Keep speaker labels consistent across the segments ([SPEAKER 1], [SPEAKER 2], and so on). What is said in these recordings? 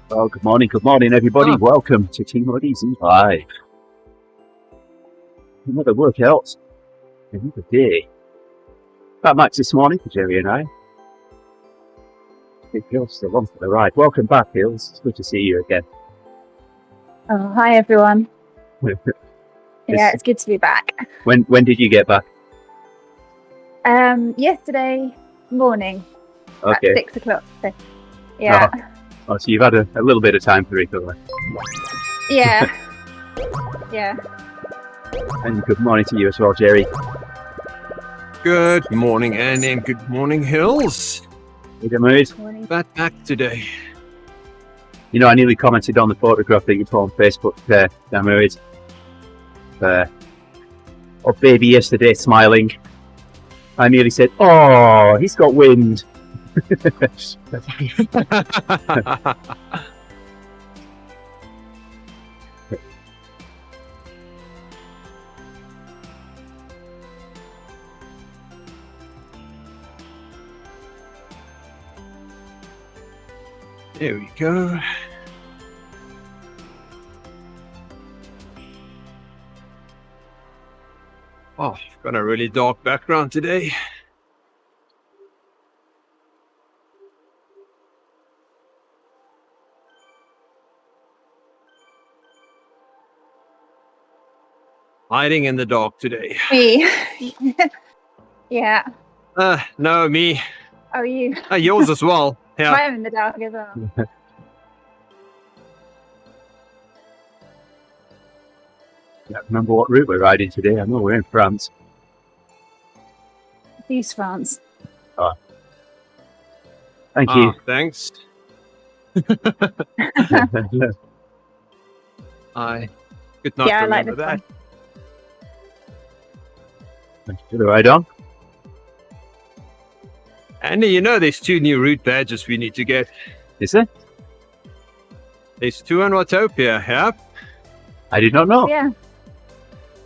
[SPEAKER 1] Well, good morning, everybody. Welcome to TeamODZ Live. Another workout, another day. FatMax this morning for Gerrie and I. I think Hill's still on for the ride. Welcome back, Hills. It's good to see you again.
[SPEAKER 2] Oh, hi everyone. Yeah, it's good to be back.
[SPEAKER 1] When did you get back?
[SPEAKER 2] Yesterday morning
[SPEAKER 1] Okay.
[SPEAKER 2] at 6 o'clock. So, yeah.
[SPEAKER 1] Oh, so you've had a little bit of time to recover.
[SPEAKER 2] Yeah. Yeah.
[SPEAKER 1] And good morning to you as well, Gerrie.
[SPEAKER 3] Good morning, Andy, and good morning, Hills.
[SPEAKER 1] Good mood.
[SPEAKER 2] Morning.
[SPEAKER 3] Back today.
[SPEAKER 1] You know, I nearly commented on the photograph that you put on Facebook, Damoid. Of baby yesterday smiling. I nearly said, "Oh, he's got wind."
[SPEAKER 3] There we go. Oh, got a really dark background today. Hiding in the dark today.
[SPEAKER 2] Me. Yeah.
[SPEAKER 3] No, me.
[SPEAKER 2] Oh, you.
[SPEAKER 3] Yours as well. Yeah.
[SPEAKER 2] I'm in the dark as well.
[SPEAKER 1] Yeah, remember what route we're riding today? I know we're in France.
[SPEAKER 2] Use France.
[SPEAKER 1] Thank you.
[SPEAKER 3] Thanks. I could not
[SPEAKER 2] Yeah, I like
[SPEAKER 3] remember
[SPEAKER 2] this
[SPEAKER 3] that.
[SPEAKER 1] Thank you for the ride on.
[SPEAKER 3] Andy, you know there's 2 new route badges we need to get.
[SPEAKER 1] Is it?
[SPEAKER 3] There's 2 on Watopia, yeah?
[SPEAKER 1] I did not know.
[SPEAKER 2] Yeah.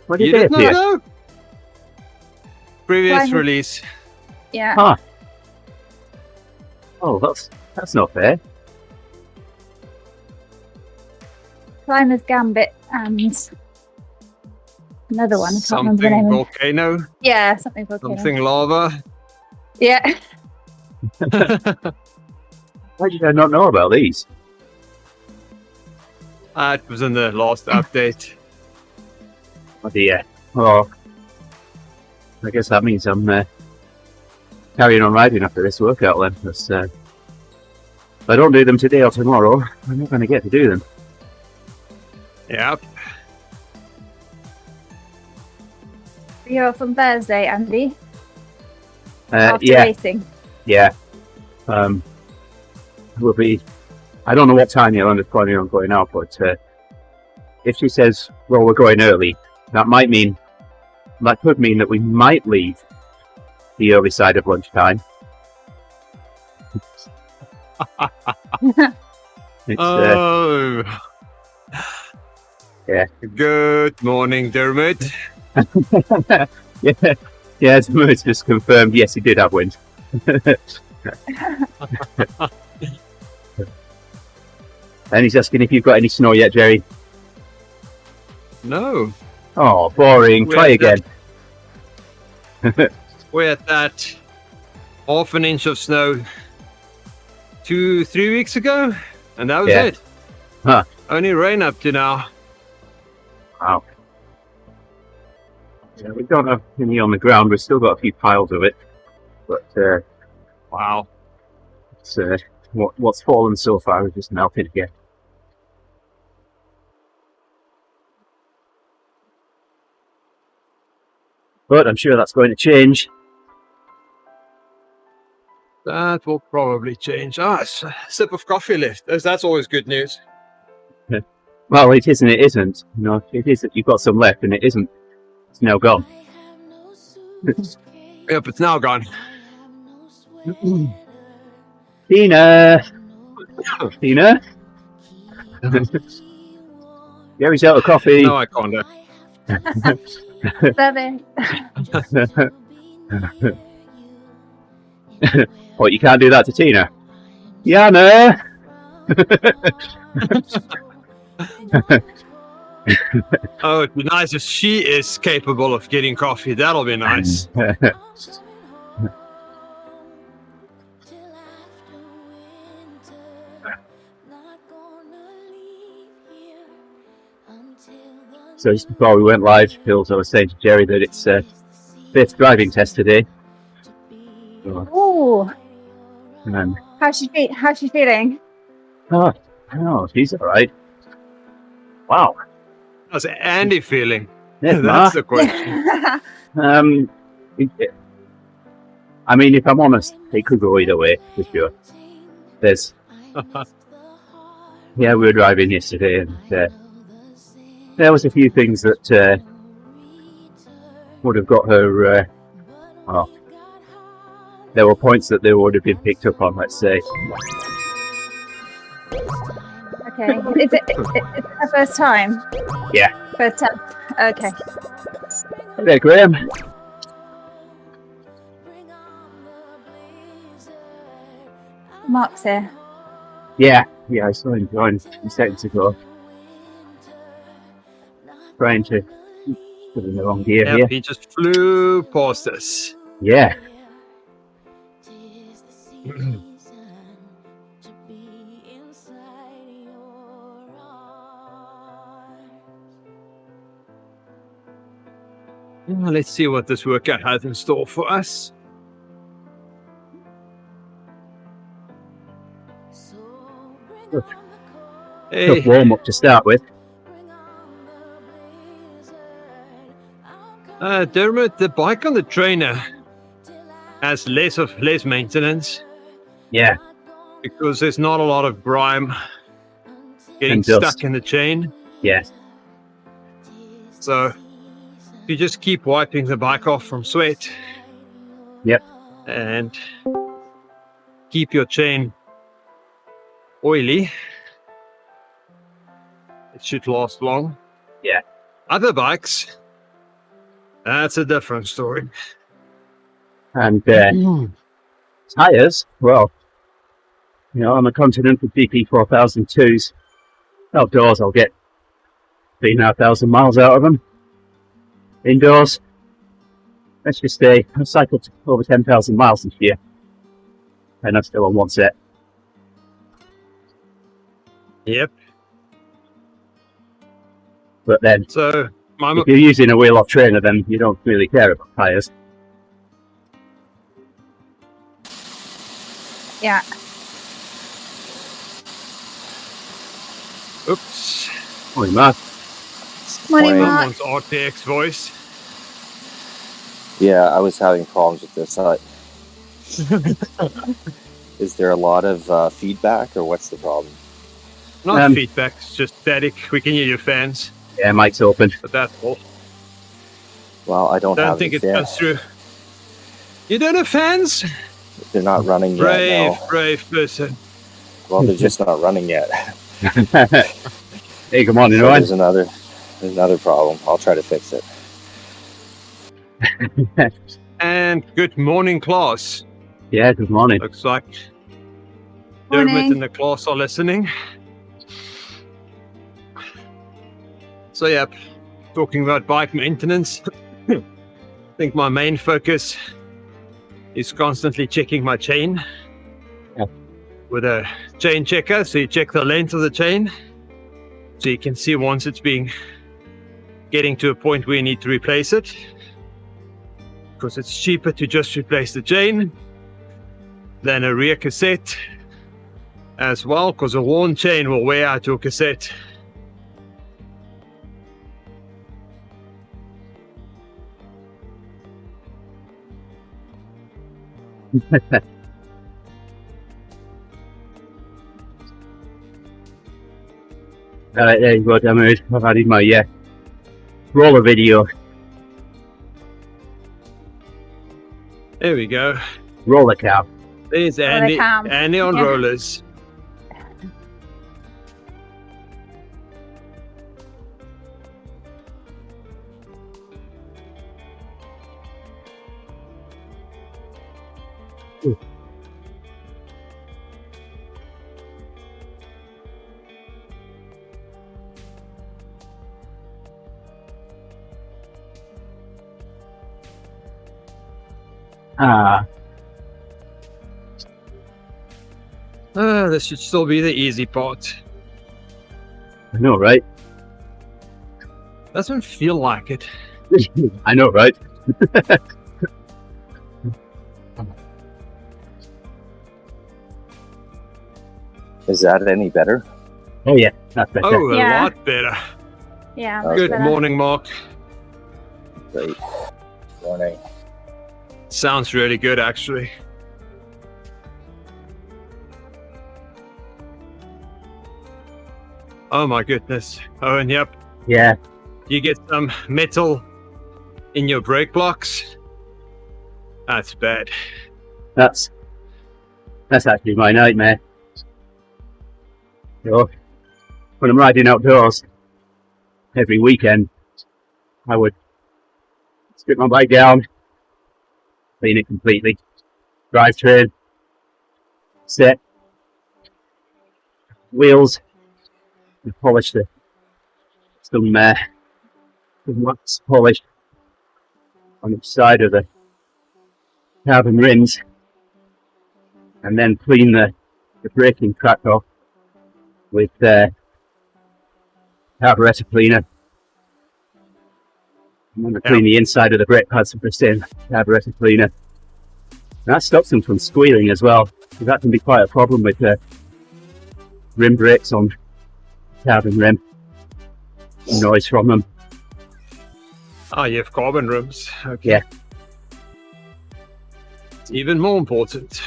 [SPEAKER 1] What
[SPEAKER 3] You
[SPEAKER 1] did they
[SPEAKER 3] did not
[SPEAKER 1] appear?
[SPEAKER 3] know? Previous
[SPEAKER 2] Climate-
[SPEAKER 3] release.
[SPEAKER 2] Yeah.
[SPEAKER 1] Huh. Oh, that's not fair.
[SPEAKER 2] Climber's Gambit and another one. I can't remember the
[SPEAKER 3] Something
[SPEAKER 2] name.
[SPEAKER 3] volcano,
[SPEAKER 2] Yeah, something volcano.
[SPEAKER 3] something lava.
[SPEAKER 2] Yeah.
[SPEAKER 1] Why did I not know about these?
[SPEAKER 3] It was in the last update.
[SPEAKER 1] Oh dear. Oh, I guess that means I'm carrying on riding after this workout then. Because, if I don't do them today or tomorrow, I'm not going to get to do them.
[SPEAKER 3] Yep.
[SPEAKER 2] You're off on Thursday, Andy. After
[SPEAKER 1] Yeah,
[SPEAKER 2] racing.
[SPEAKER 1] yeah. Will be. I don't know what time Yolanda's planning on going out, but if she says, "Well, we're going early," that could mean that we might leave the early side of lunchtime. It's, yeah.
[SPEAKER 3] Good morning, Dermot.
[SPEAKER 1] Yeah, it's just confirmed. Yes, he did have wind. And he's asking if you've got any snow yet, Gerrie.
[SPEAKER 3] No,
[SPEAKER 1] Oh, boring.
[SPEAKER 3] We're
[SPEAKER 1] Try
[SPEAKER 3] at
[SPEAKER 1] again.
[SPEAKER 3] we're at that half an inch of snow 2-3 weeks ago, and that was
[SPEAKER 1] Yeah.
[SPEAKER 3] it.
[SPEAKER 1] Huh.
[SPEAKER 3] Only rain up to now.
[SPEAKER 1] Wow. Yeah, we don't have any on the ground. We've still got a few piles of it. But
[SPEAKER 3] Wow.
[SPEAKER 1] it's, what's fallen so far is just melted again. But I'm sure that's going to change.
[SPEAKER 3] That will probably change. A sip of coffee left. That's always good news.
[SPEAKER 1] Well, it isn't. It isn't. You know, it is that you've got some left, and it isn't. It's now gone.
[SPEAKER 3] Yep, it's now gone.
[SPEAKER 1] Tina! Tina? Gary's out of coffee.
[SPEAKER 3] No, I can't.
[SPEAKER 2] Seven.
[SPEAKER 1] What, you can't do that to Tina? Yana!
[SPEAKER 3] Oh, it'd be nice if she is capable of getting coffee. That'll be nice.
[SPEAKER 1] So just before we went live, Phils, I was saying to Gerrie that it's fifth driving test today.
[SPEAKER 2] Oh,
[SPEAKER 1] And,
[SPEAKER 2] how's she feeling?
[SPEAKER 1] oh, she's all right. Wow.
[SPEAKER 3] How's Andy feeling?
[SPEAKER 1] Yes,
[SPEAKER 3] That's the
[SPEAKER 1] Ma.
[SPEAKER 3] question.
[SPEAKER 1] I mean, if I'm honest, it could go either way, for sure. There's, yeah, we were driving yesterday, and there was a few things that would have got her. Well, there were points that they would have been picked up on, let's say.
[SPEAKER 2] Okay. Is it her first time?
[SPEAKER 1] Yeah.
[SPEAKER 2] First time. Okay.
[SPEAKER 1] Hey there, Graham.
[SPEAKER 2] Mark's here.
[SPEAKER 1] Yeah, I saw him join a seconds ago. Trying to put in the wrong gear
[SPEAKER 3] Yep,
[SPEAKER 1] here.
[SPEAKER 3] he just flew past us.
[SPEAKER 1] Yeah.
[SPEAKER 3] Let's see what this workout has in store for us. Hey,
[SPEAKER 1] Tough warm up to start with.
[SPEAKER 3] Dermot, the bike on the trainer has less maintenance
[SPEAKER 1] Yeah.
[SPEAKER 3] because there's not a lot of grime getting
[SPEAKER 1] And dust.
[SPEAKER 3] stuck in the chain.
[SPEAKER 1] Yeah.
[SPEAKER 3] So you just keep wiping the bike off from sweat.
[SPEAKER 1] Yep.
[SPEAKER 3] And keep your chain oily. It should last long.
[SPEAKER 1] Yeah.
[SPEAKER 3] Other bikes, that's a different story.
[SPEAKER 1] And tyres, well, you know, on the Continental GP 4002s, outdoors I'll get 3,500 miles out of them. Indoors, let's just say I've cycled over 10,000 miles this year, and I'm still on one set.
[SPEAKER 3] Yep.
[SPEAKER 1] But then,
[SPEAKER 3] So
[SPEAKER 1] if you're using a wheel-off trainer, then you don't really care about tyres.
[SPEAKER 2] Yeah.
[SPEAKER 3] oops.
[SPEAKER 1] Oh, Mark.
[SPEAKER 2] Morning,
[SPEAKER 4] Morning.
[SPEAKER 2] Mark.
[SPEAKER 3] Someone's RTX voice.
[SPEAKER 4] Yeah, I was having problems with this. Is there a lot of feedback, or what's the problem?
[SPEAKER 3] Not feedback, it's just static. We can hear your fans,
[SPEAKER 1] Yeah, mic's open.
[SPEAKER 3] but that's all.
[SPEAKER 4] Well, I don't
[SPEAKER 3] Don't
[SPEAKER 4] have
[SPEAKER 3] think
[SPEAKER 4] any
[SPEAKER 3] it comes
[SPEAKER 4] fans.
[SPEAKER 3] through. You don't have fans?
[SPEAKER 4] They're not running yet. No.
[SPEAKER 3] Brave person.
[SPEAKER 4] Well, they're just not running yet.
[SPEAKER 1] Hey, good morning,
[SPEAKER 4] So
[SPEAKER 1] Owen.
[SPEAKER 4] there's another problem. I'll try to fix it.
[SPEAKER 3] And good morning, class.
[SPEAKER 1] Yeah, good morning.
[SPEAKER 3] Looks like Dermot
[SPEAKER 2] Morning.
[SPEAKER 3] and the class are listening. So, yeah, talking about bike maintenance, I think my main focus is constantly checking my chain with a chain checker. So you check the length of the chain, so you can see once it's getting to a point where you need to replace it, because it's cheaper to just replace the chain than a rear cassette as well, because a worn chain will wear out your cassette.
[SPEAKER 1] Alright, there you go, Dermot. I've added my roller video.
[SPEAKER 3] There we go.
[SPEAKER 1] Roller cam.
[SPEAKER 3] There's
[SPEAKER 2] Roller
[SPEAKER 3] Andy,
[SPEAKER 2] cam.
[SPEAKER 3] Andy on
[SPEAKER 2] Yeah.
[SPEAKER 3] rollers.
[SPEAKER 1] Ah,
[SPEAKER 3] This should still be the easy part.
[SPEAKER 1] I know, right?
[SPEAKER 3] Doesn't feel like it.
[SPEAKER 1] I know, right?
[SPEAKER 4] Is that any better?
[SPEAKER 1] Oh yeah, that's better.
[SPEAKER 3] Oh, a
[SPEAKER 2] Yeah.
[SPEAKER 3] lot better.
[SPEAKER 2] Yeah.
[SPEAKER 4] Okay.
[SPEAKER 3] Good
[SPEAKER 2] better.
[SPEAKER 3] morning, Mark.
[SPEAKER 4] Great. Morning.
[SPEAKER 3] Sounds really good, actually. Oh my goodness. Oh, and yep,
[SPEAKER 1] Yeah,
[SPEAKER 3] you get some metal in your brake blocks. That's bad.
[SPEAKER 1] that's actually my nightmare. You know, when I'm riding outdoors every weekend, I would strip my bike down, clean it completely, drivetrain, set, wheels, and polish some wax polish on each side of the carbon rims, and then clean the braking track off with carburetor cleaner. And then clean the inside of the brake pads with the same carburetor cleaner. And that stops them from squealing as well, because that can be quite a problem with rim brakes on carbon rim. Noise from them.
[SPEAKER 3] Oh, you have carbon rims. Okay.
[SPEAKER 1] Yeah.
[SPEAKER 3] It's even more important.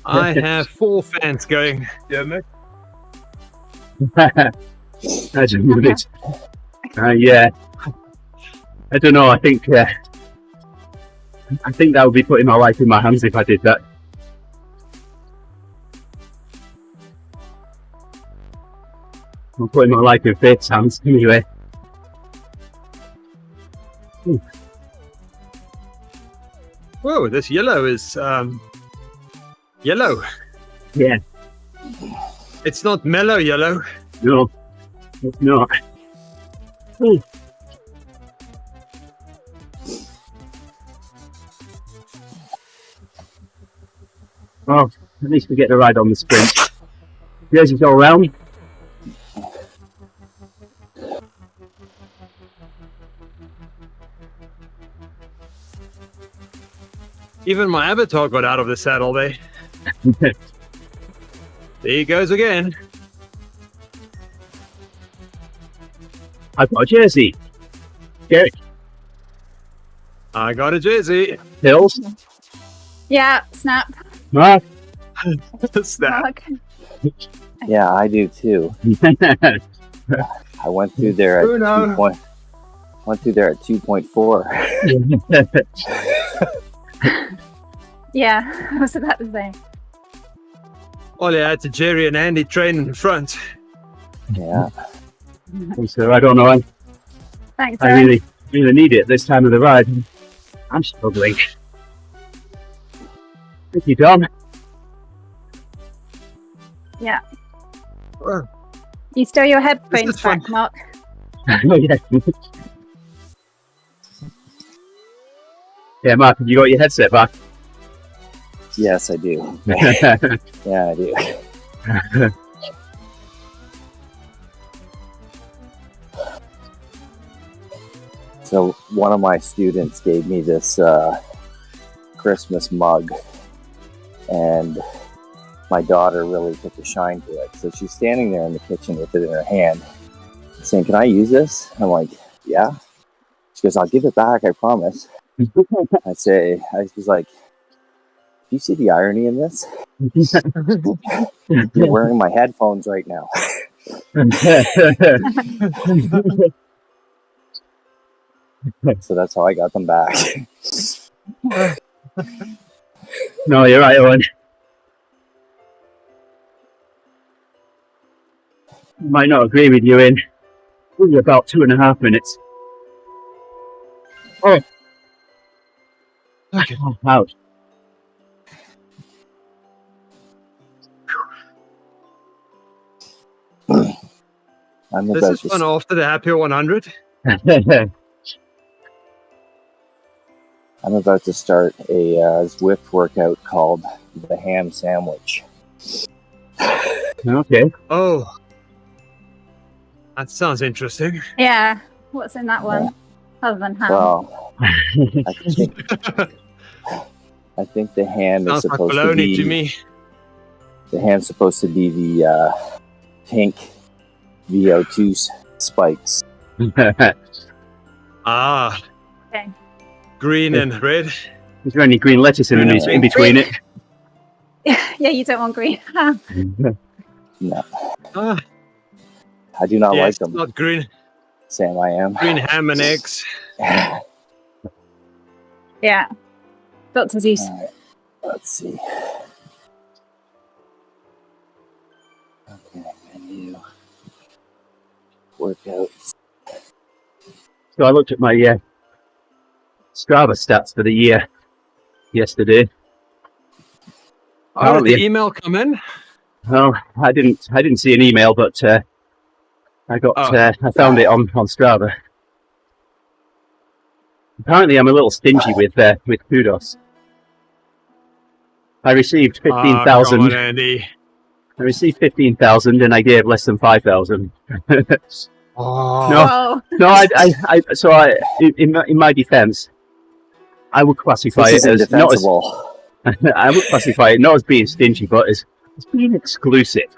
[SPEAKER 3] I have 4 fans going. Dermot.
[SPEAKER 1] Imagine with it. Yeah. I don't know. I think that would be putting my life in my hands if I did that. I'm putting my life in Faith's hands anyway.
[SPEAKER 3] Whoa, this yellow is yellow.
[SPEAKER 1] Yeah.
[SPEAKER 3] It's not mellow yellow.
[SPEAKER 1] No, it's not. Oh, at least we get to ride on the sprint. Jersey's all round.
[SPEAKER 3] Even my avatar got out of the saddle there. There he goes again.
[SPEAKER 1] I've got a jersey. Gerrie.
[SPEAKER 3] I got a jersey.
[SPEAKER 1] Hills.
[SPEAKER 2] Yeah. Snap.
[SPEAKER 1] Mark.
[SPEAKER 3] Snap.
[SPEAKER 2] Mark.
[SPEAKER 4] Yeah, I do too. I went through there at
[SPEAKER 3] Oh, no.
[SPEAKER 4] went through there at 2.4.
[SPEAKER 2] Yeah. I was about to say.
[SPEAKER 3] All you had to Gerrie and Andy train in front.
[SPEAKER 4] Yeah.
[SPEAKER 1] So I don't know.
[SPEAKER 2] Thanks,
[SPEAKER 1] I
[SPEAKER 2] Aaron.
[SPEAKER 1] really need it this time of the ride. I'm struggling. Thank you, Dom.
[SPEAKER 2] Yeah.
[SPEAKER 3] Oh,
[SPEAKER 2] You still your
[SPEAKER 3] This
[SPEAKER 2] headphones
[SPEAKER 3] is fun.
[SPEAKER 2] back, Mark.
[SPEAKER 1] Oh, yeah. Yeah, Mark, have you got your headset back?
[SPEAKER 4] Yes, I do. Yeah, I do. So one of my students gave me this Christmas mug, and my daughter really took a shine to it. So she's standing there in the kitchen with it in her hand, saying, "Can I use this?" I'm like, "Yeah." She goes, "I'll give it back, I promise." I was like, "Do you see the irony in this? You're wearing my headphones right now." So that's how I got them back.
[SPEAKER 1] No, you're right, Owen. I might not agree with you in only about 2.5 minutes. Oh.
[SPEAKER 3] Okay.
[SPEAKER 1] Oh, ouch.
[SPEAKER 4] I'm
[SPEAKER 3] This
[SPEAKER 4] about
[SPEAKER 3] is
[SPEAKER 4] to
[SPEAKER 3] one after the Happy 100.
[SPEAKER 4] I'm about to start a Zwift workout called the ham sandwich.
[SPEAKER 1] Okay.
[SPEAKER 3] Oh, that sounds interesting.
[SPEAKER 2] Yeah. What's in that one? Other than ham.
[SPEAKER 4] Well, I think the ham is
[SPEAKER 3] Sounds like
[SPEAKER 4] supposed to
[SPEAKER 3] baloney
[SPEAKER 4] be
[SPEAKER 3] to me.
[SPEAKER 4] the ham's supposed to be the pink VO2 spikes.
[SPEAKER 3] Ah,
[SPEAKER 2] Okay.
[SPEAKER 3] green and red.
[SPEAKER 1] Is there any green lettuce in between it?
[SPEAKER 2] Yeah, you don't want green ham.
[SPEAKER 4] No,
[SPEAKER 3] Ah,
[SPEAKER 4] I do not like
[SPEAKER 3] yes,
[SPEAKER 4] them.
[SPEAKER 3] not green.
[SPEAKER 4] Sam, I am.
[SPEAKER 3] Green ham and eggs.
[SPEAKER 2] Yeah. Dr. Zeus.
[SPEAKER 4] Alright, let's see. Okay, menu. Workouts.
[SPEAKER 1] So I looked at my Strava stats for the year yesterday.
[SPEAKER 3] Oh, did
[SPEAKER 1] yeah.
[SPEAKER 3] the email come in?
[SPEAKER 1] Well, I didn't see an email, but I found it on Strava. Apparently, I'm a little stingy with kudos. I received 15,000.
[SPEAKER 3] Come on, Andy.
[SPEAKER 1] I received 15,000, and I gave less than 5,000.
[SPEAKER 3] Oh,
[SPEAKER 1] No, in my defence, I would classify
[SPEAKER 4] This is
[SPEAKER 1] it as not as
[SPEAKER 4] indefensible.
[SPEAKER 1] I would classify it not as being stingy, but as being exclusive.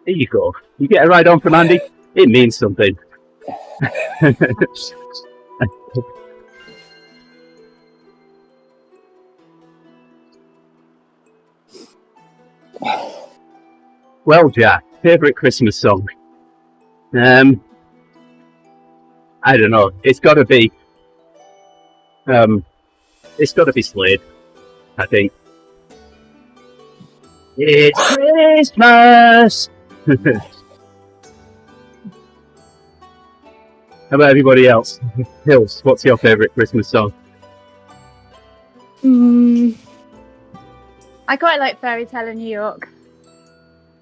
[SPEAKER 1] There you go. You get a ride on from Andy, it means something. Well, Jack, favourite Christmas song? I don't know. It's got to be Slade, I think. It's Christmas! How about everybody else? Hills, what's your favourite Christmas song?
[SPEAKER 2] I quite like Fairy Tale in New York.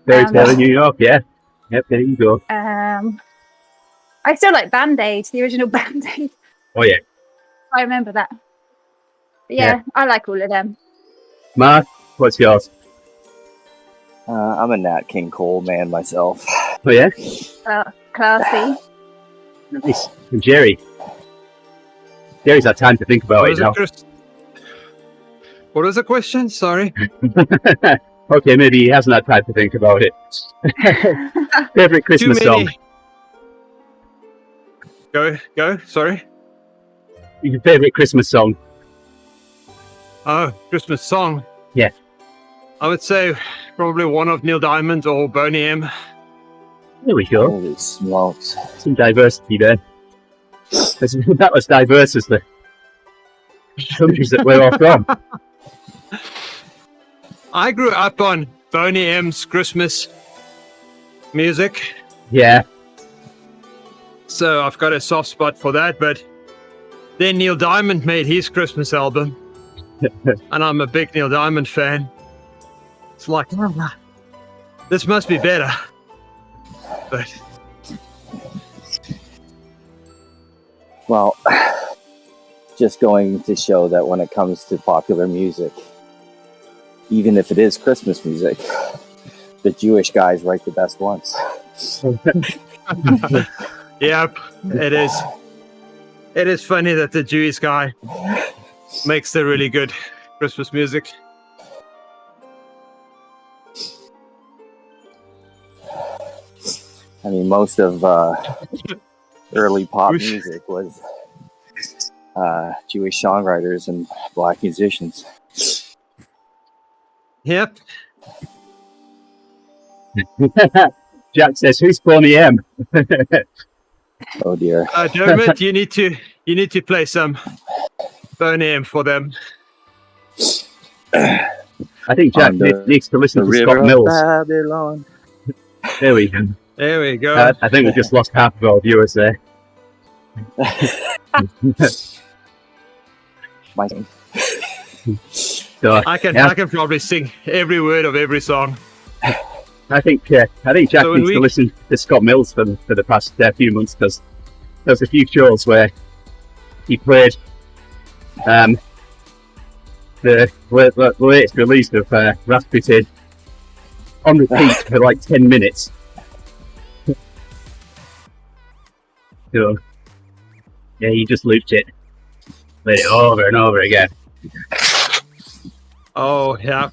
[SPEAKER 1] Fairy Tale in New York, yeah. Yep, there you go.
[SPEAKER 2] I still like Band-Aid, the original Band-Aid.
[SPEAKER 1] Oh, yeah.
[SPEAKER 2] I remember that. But yeah, I like all of them.
[SPEAKER 1] Mark, what's yours?
[SPEAKER 4] I'm a Nat King Cole man myself.
[SPEAKER 1] Oh, yeah?
[SPEAKER 2] Classy.
[SPEAKER 1] Nice. And Gerrie? Gerrie's had time to think about it now.
[SPEAKER 3] What was the question? Sorry.
[SPEAKER 1] Okay, maybe he hasn't had time to think about it. Favourite Christmas song?
[SPEAKER 3] Go. Sorry.
[SPEAKER 1] Your favourite Christmas song?
[SPEAKER 3] Oh, Christmas song.
[SPEAKER 1] Yeah.
[SPEAKER 3] I would say probably one of Neil Diamond or Boney M.
[SPEAKER 1] There we go.
[SPEAKER 4] Holy smokes.
[SPEAKER 1] Some diversity there. That's about as diverse as the countries that we're all from.
[SPEAKER 3] I grew up on Boney M's Christmas music.
[SPEAKER 1] Yeah.
[SPEAKER 3] So I've got a soft spot for that, but then Neil Diamond made his Christmas album. And I'm a big Neil Diamond fan. It's like, this must be better. But
[SPEAKER 4] Well, just going to show that when it comes to popular music, even if it is Christmas music, the Jewish guys write the best ones.
[SPEAKER 3] yep, it is. It is funny that the Jewish guy makes the really good Christmas music.
[SPEAKER 4] I mean, most of early pop music was Jewish songwriters and black musicians.
[SPEAKER 3] Yep.
[SPEAKER 1] Jack says, "Who's Boney M?"
[SPEAKER 4] Oh dear.
[SPEAKER 3] Dermot, you need to play some Boney M for them.
[SPEAKER 1] I think Jack needs to listen to Scott Mills.
[SPEAKER 4] Babylon.
[SPEAKER 1] There we go.
[SPEAKER 3] There we go.
[SPEAKER 1] I think we just lost half of our viewers there.
[SPEAKER 4] My
[SPEAKER 1] So,
[SPEAKER 3] I can probably sing every word of every song.
[SPEAKER 1] I think Jack
[SPEAKER 3] So when
[SPEAKER 1] needs to
[SPEAKER 3] we-
[SPEAKER 1] listen to Scott Mills for the past few months, because there's a few shows where he played the latest release of Rasputin on repeat for like 10 minutes. So, yeah, he just looped it. Played it over and over again.
[SPEAKER 3] Oh, yeah.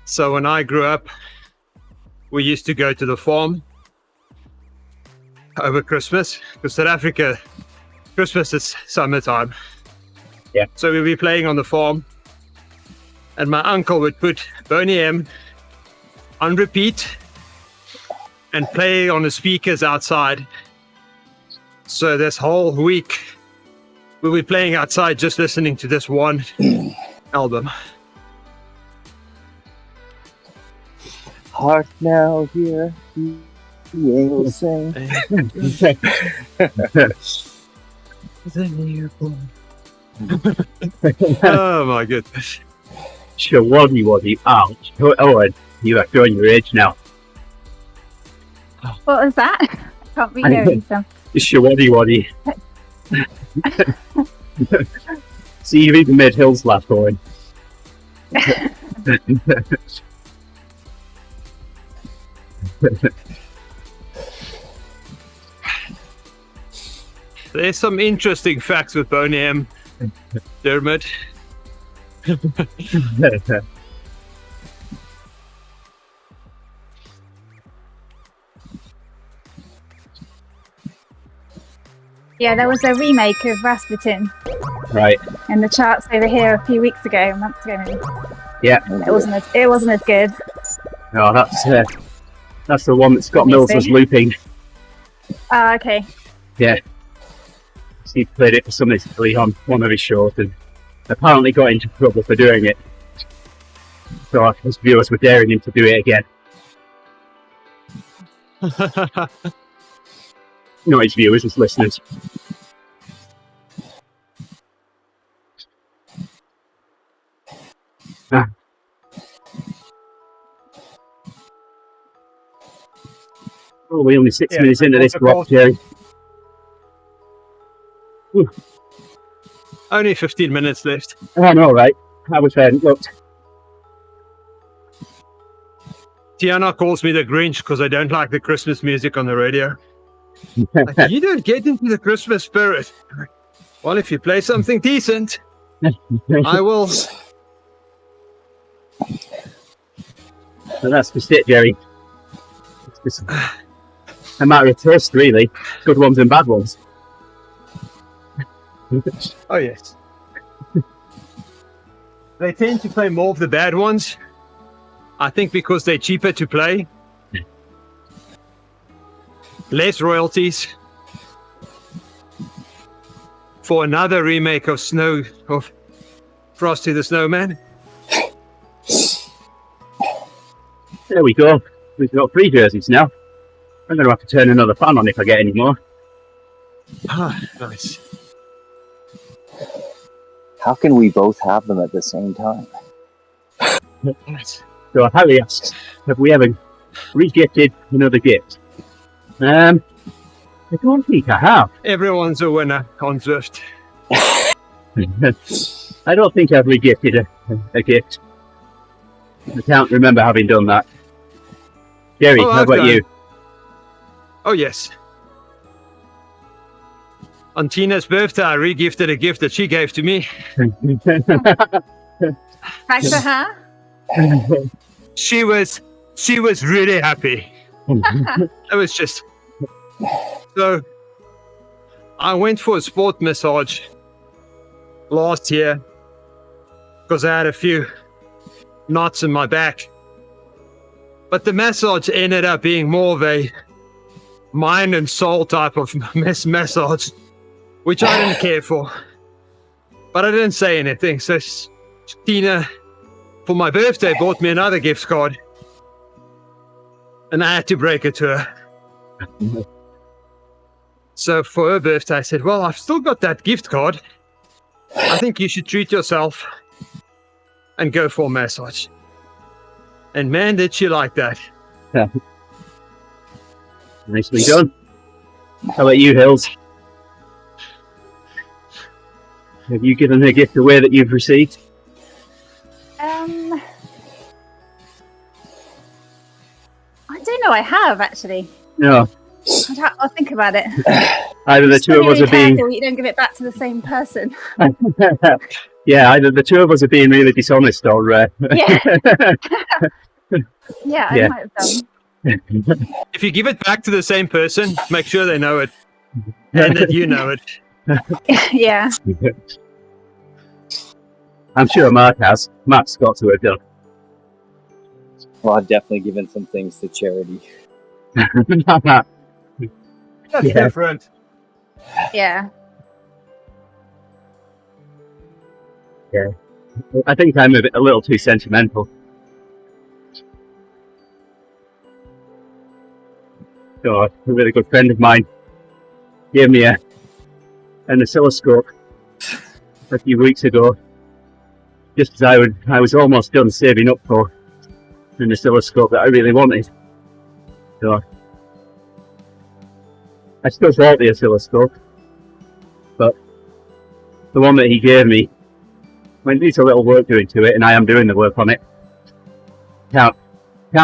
[SPEAKER 3] So when I grew up, we used to go to the farm over Christmas, because South Africa, Christmas is summertime.
[SPEAKER 1] Yeah.
[SPEAKER 3] So we'd be playing on the farm, and my uncle would put Boney M on repeat and play on the speakers outside. So this whole week, we'll be playing outside just listening to this one album.
[SPEAKER 4] Hark now, hear the angels sing.
[SPEAKER 3] Oh my goodness.
[SPEAKER 1] Shawaddy. Ouch. Oh, and you are showing your age now.
[SPEAKER 2] What was that? I can't be hearing some.
[SPEAKER 1] Shawaddy. See, you've even made Hills laugh, Owen.
[SPEAKER 3] There's some interesting facts with Boney M, Dermot.
[SPEAKER 2] Yeah, there was a remake of Rasputin
[SPEAKER 1] Right.
[SPEAKER 2] in the charts over here a few weeks ago, months ago maybe.
[SPEAKER 1] Yeah.
[SPEAKER 2] It wasn't as good.
[SPEAKER 1] No, that's the one that Scott Mills was looping.
[SPEAKER 2] Ah, okay.
[SPEAKER 1] Yeah. He played it for somebody on one of his shows and apparently got into trouble for doing it. So his viewers were daring him to do it again. Not his viewers, his listeners. Ah. Oh, we're only 6 minutes into this block, Gerrie.
[SPEAKER 3] Only 15 minutes left.
[SPEAKER 1] I know, right? I was looked.
[SPEAKER 3] Tiana calls me the Grinch because I don't like the Christmas music on the radio. Like, you don't get into the Christmas spirit. Well, if you play something decent, I will.
[SPEAKER 1] So that's just it, Gerrie. It's just a matter of taste, really. Good ones and bad ones.
[SPEAKER 3] Oh, yes. They tend to play more of the bad ones. I think because they're cheaper to play. Less royalties. For another remake of Frosty the Snowman.
[SPEAKER 1] There we go. We've got 3 jerseys now. I'm going to have to turn another fan on if I get any more.
[SPEAKER 3] Ah, nice.
[SPEAKER 4] How can we both have them at the same time?
[SPEAKER 3] Nice.
[SPEAKER 1] So Harry asks, have we ever re-gifted another gift? I don't think I have.
[SPEAKER 3] Everyone's a winner on Zwift.
[SPEAKER 1] I don't think I've re-gifted a gift. I can't remember having done that. Gerrie, how
[SPEAKER 3] I've
[SPEAKER 1] about
[SPEAKER 3] done.
[SPEAKER 1] you?
[SPEAKER 3] Oh, yes. On Tina's birthday, I re-gifted a gift that she gave to me.
[SPEAKER 2] Thanks for her.
[SPEAKER 3] She was really happy. It was just... So, I went for a sport massage last year because I had a few knots in my back. But the massage ended up being more of a mind and soul type of massage, which I didn't care for. But I didn't say anything. So Tina, for my birthday, bought me another gift card. And I had to break it to her. So for her birthday, I said, well, I've still got that gift card. I think you should treat yourself and go for a massage. And man, did she like that.
[SPEAKER 1] Nicely done. How about you, Hills? Have you given a gift away that you've received?
[SPEAKER 2] I don't know. I have actually.
[SPEAKER 1] No.
[SPEAKER 2] I'll think about it.
[SPEAKER 1] Either the two of us are being.
[SPEAKER 2] Careful, you don't give it back to the same person.
[SPEAKER 1] Yeah, either the two of us are being really dishonest, or.
[SPEAKER 2] Yeah. Yeah, I
[SPEAKER 1] Yeah.
[SPEAKER 2] might have done.
[SPEAKER 3] If you give it back to the same person, make sure they know it. And that you know it.
[SPEAKER 2] Yeah.
[SPEAKER 1] I'm sure Mark has. Mark's got to have done.
[SPEAKER 4] Well, I've definitely given some things to charity.
[SPEAKER 3] That's
[SPEAKER 1] Yeah.
[SPEAKER 3] different.
[SPEAKER 2] Yeah.
[SPEAKER 1] I think I'm a little too sentimental. So, a really good friend of mine gave me an oscilloscope a few weeks ago, just as I was almost done saving up for an oscilloscope that I really wanted. So, I still bought the oscilloscope, but the one that he gave me, it needs a little work doing to it, and I am doing the work on it. Can't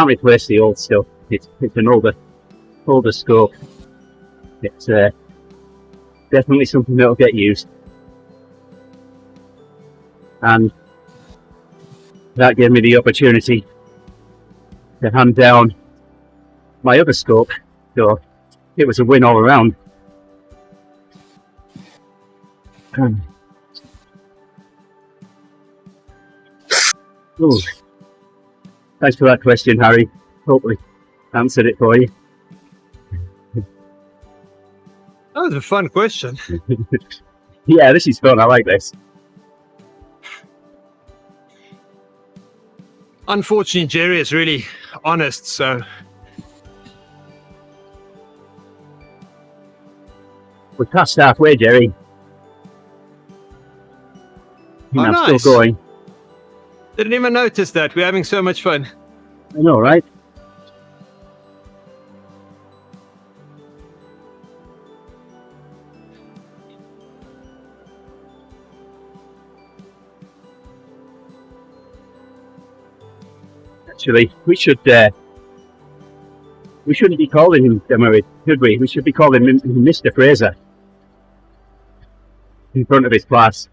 [SPEAKER 1] replace the old stuff. It's an older scope. It's definitely something that'll get used, and that gave me the opportunity to hand down my other scope. So it was a win all around. Ooh. Thanks for that question, Harry. Hopefully answered it for you.
[SPEAKER 3] That was a fun question.
[SPEAKER 1] Yeah, this is fun. I like this.
[SPEAKER 3] Unfortunately, Gerrie is really honest, so
[SPEAKER 1] We're past halfway, Gerrie.
[SPEAKER 3] Oh,
[SPEAKER 1] I'm
[SPEAKER 3] nice.
[SPEAKER 1] still going.
[SPEAKER 3] didn't even notice that. We're having so much fun.
[SPEAKER 1] I know, right? Actually, we shouldn't be calling him Demerit, should we? We should be calling him Mr. Fraser in front of his class.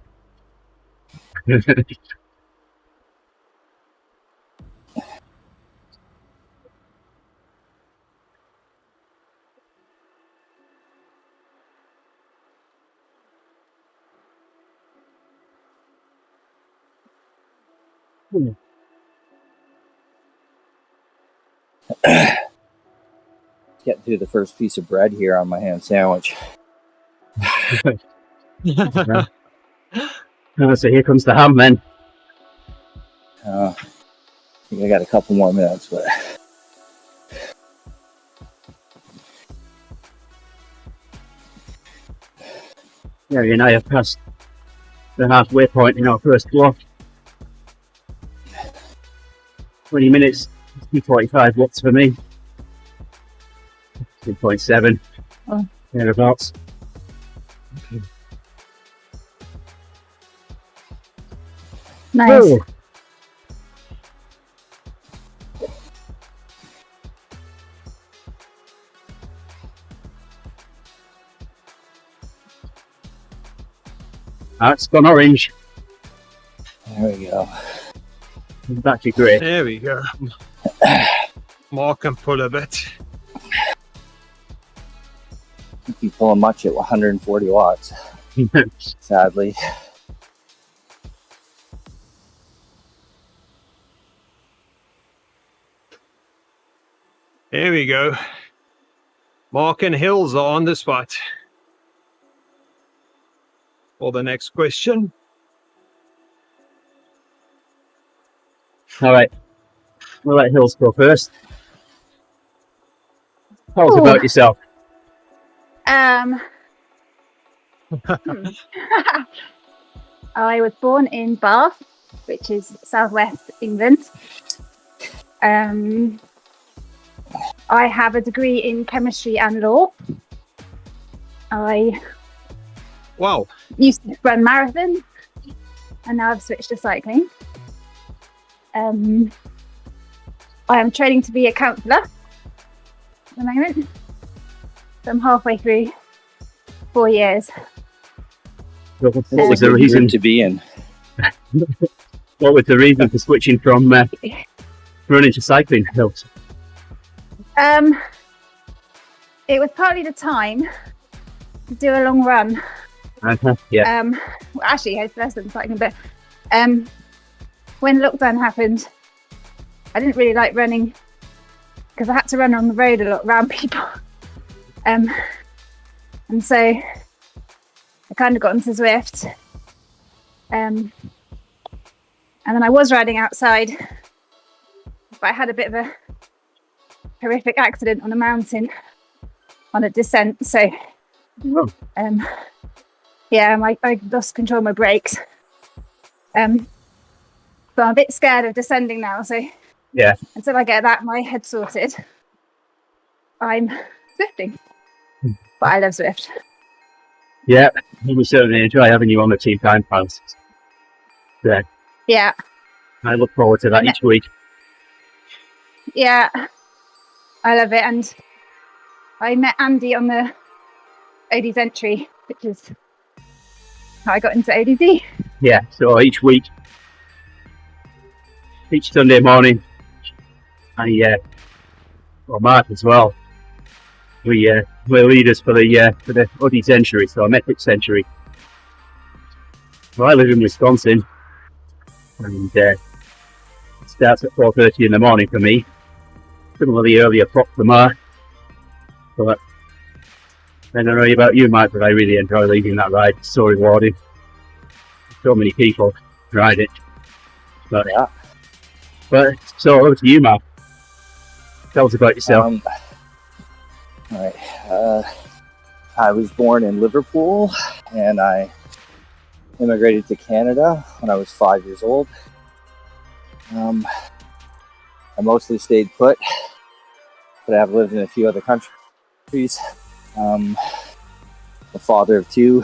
[SPEAKER 4] Getting through the first piece of bread here on my ham sandwich.
[SPEAKER 1] So here comes the ham then.
[SPEAKER 4] I think I got a couple more minutes, but
[SPEAKER 1] Gerrie and I have passed the halfway point in our first block. 20 minutes, 2:45 watts for me. 2.7,
[SPEAKER 2] Oh.
[SPEAKER 1] thereabouts.
[SPEAKER 2] Nice.
[SPEAKER 1] Oh. That's gone orange.
[SPEAKER 4] there we go.
[SPEAKER 1] Back to grey.
[SPEAKER 3] There we go. Mark can pull a bit.
[SPEAKER 4] Can't be pulling much at 140 watts, sadly.
[SPEAKER 3] There we go. Mark and Hills are on the spot. For the next question.
[SPEAKER 1] All right, we'll let Hills go first. Tell us
[SPEAKER 2] Ooh.
[SPEAKER 1] about yourself.
[SPEAKER 2] I was born in Bath, which is southwest England. I have a degree in chemistry and law. I
[SPEAKER 3] Wow.
[SPEAKER 2] used to run marathons, and now I've switched to cycling. I am training to be a counsellor at the moment. So I'm halfway through 4 years.
[SPEAKER 1] What was
[SPEAKER 4] It's a
[SPEAKER 1] the
[SPEAKER 4] good
[SPEAKER 1] reason?
[SPEAKER 4] group to be in?
[SPEAKER 1] What was the reason for switching from running to cycling?
[SPEAKER 2] It was partly the time to do a long run.
[SPEAKER 1] Yeah.
[SPEAKER 2] Well, actually, it's less than cycling, but when lockdown happened, I didn't really like running because I had to run on the road a lot around people. And so I kind of got into Zwift. And then I was riding outside, but I had a bit of a horrific accident on a mountain on a descent. So, yeah, I lost control of my brakes. But I'm a bit scared of descending now. So,
[SPEAKER 1] Yeah.
[SPEAKER 2] until I get my head sorted, I'm Zwifting. But I love Zwift.
[SPEAKER 1] Yeah. We certainly enjoy having you on the team time plans. Yeah.
[SPEAKER 2] Yeah,
[SPEAKER 1] I look forward to that each week.
[SPEAKER 2] yeah, I love it. And I met Andy on the ODZ entry, which is how I got into ODZ.
[SPEAKER 1] Yeah. So each week, each Sunday morning, or Mark as well, we're leaders for the Uddy Century, so a metric century. Well, I live in Wisconsin, and it starts at 4:30 in the morning for me. Similarly earlier clock for Mark. But I don't know about you, Mike, but I really enjoy leading that ride. It's so rewarding. So many people ride it. But,
[SPEAKER 4] Yeah.
[SPEAKER 1] But so over to you, Mark. Tell us about yourself.
[SPEAKER 4] All right. I was born in Liverpool, and I immigrated to Canada when I was 5 years old. I mostly stayed put, but I have lived in a few other countries. The father of two,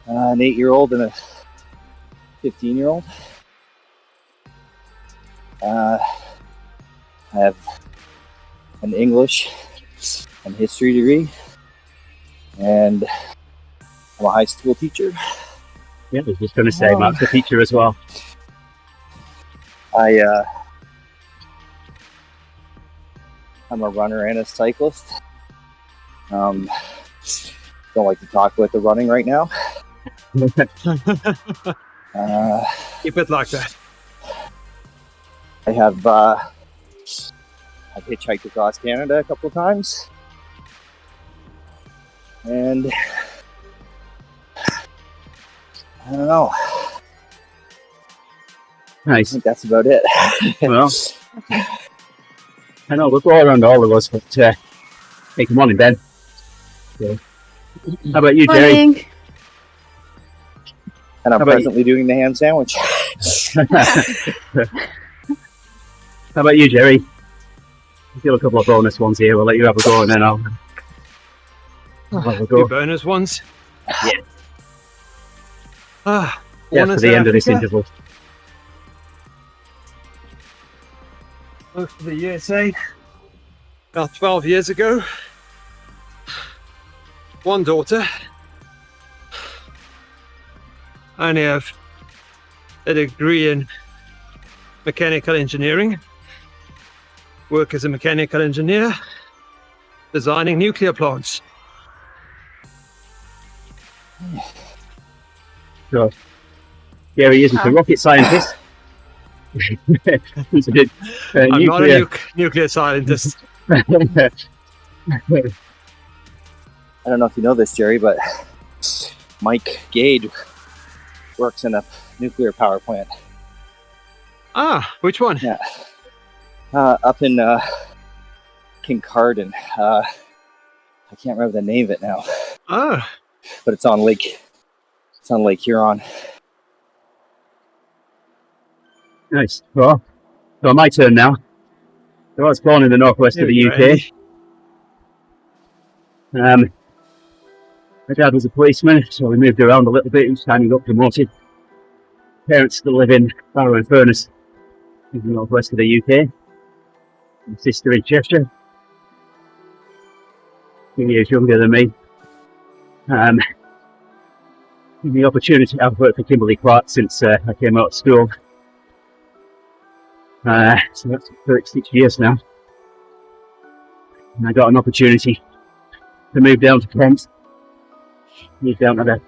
[SPEAKER 4] an 8-year-old and a 15-year-old. I have an English and history degree, and I'm a high school teacher.
[SPEAKER 1] Yeah, I was just going to say, Mark's a teacher as well.
[SPEAKER 4] I'm a runner and a cyclist. Don't like to talk about the running right now.
[SPEAKER 3] Keep it like that.
[SPEAKER 4] I've hitchhiked across Canada a couple of times, and I don't know. I
[SPEAKER 1] Nice.
[SPEAKER 4] think that's about it.
[SPEAKER 1] Well, I know we're all around all of us, but hey, good morning, Ben. So, how about you, Gerrie?
[SPEAKER 2] Morning.
[SPEAKER 4] And I'm
[SPEAKER 1] How about
[SPEAKER 4] presently doing the ham sandwich.
[SPEAKER 1] How about you, Gerrie? We'll do a couple of bonus ones here. We'll let you have a go, and then I'll have a
[SPEAKER 3] Two
[SPEAKER 1] go.
[SPEAKER 3] bonus ones.
[SPEAKER 1] Yeah.
[SPEAKER 3] Ah,
[SPEAKER 1] Yeah,
[SPEAKER 3] one
[SPEAKER 1] for
[SPEAKER 3] is
[SPEAKER 1] the end of this
[SPEAKER 3] Africa,
[SPEAKER 1] interval.
[SPEAKER 3] Moved to the USA about 12 years ago. One daughter. I only have a degree in mechanical engineering. Work as a mechanical engineer, designing nuclear plants.
[SPEAKER 1] So, Gerrie isn't a rocket scientist. He's a
[SPEAKER 3] I'm not a
[SPEAKER 1] nuclear.
[SPEAKER 3] nuclear scientist.
[SPEAKER 4] I don't know if you know this, Gerrie, but Mike Gade works in a nuclear power plant.
[SPEAKER 3] Ah, which one?
[SPEAKER 4] Yeah. Up in Kincardine. I can't remember the name of it now,
[SPEAKER 3] Ah,
[SPEAKER 4] but it's on Lake Huron.
[SPEAKER 1] Nice. Well, So my turn now. So I was born in the northwest of the UK. My dad was a policeman, so we moved around a little bit each time he got promoted. Parents still live in Barrow and Furness in the northwest of the UK. My sister in Cheshire, 2 years younger than me. The opportunity, I've worked for Kimberly Clark since I came out of school. So that's 36 years now. And I got an opportunity to move down to Kent, move down to the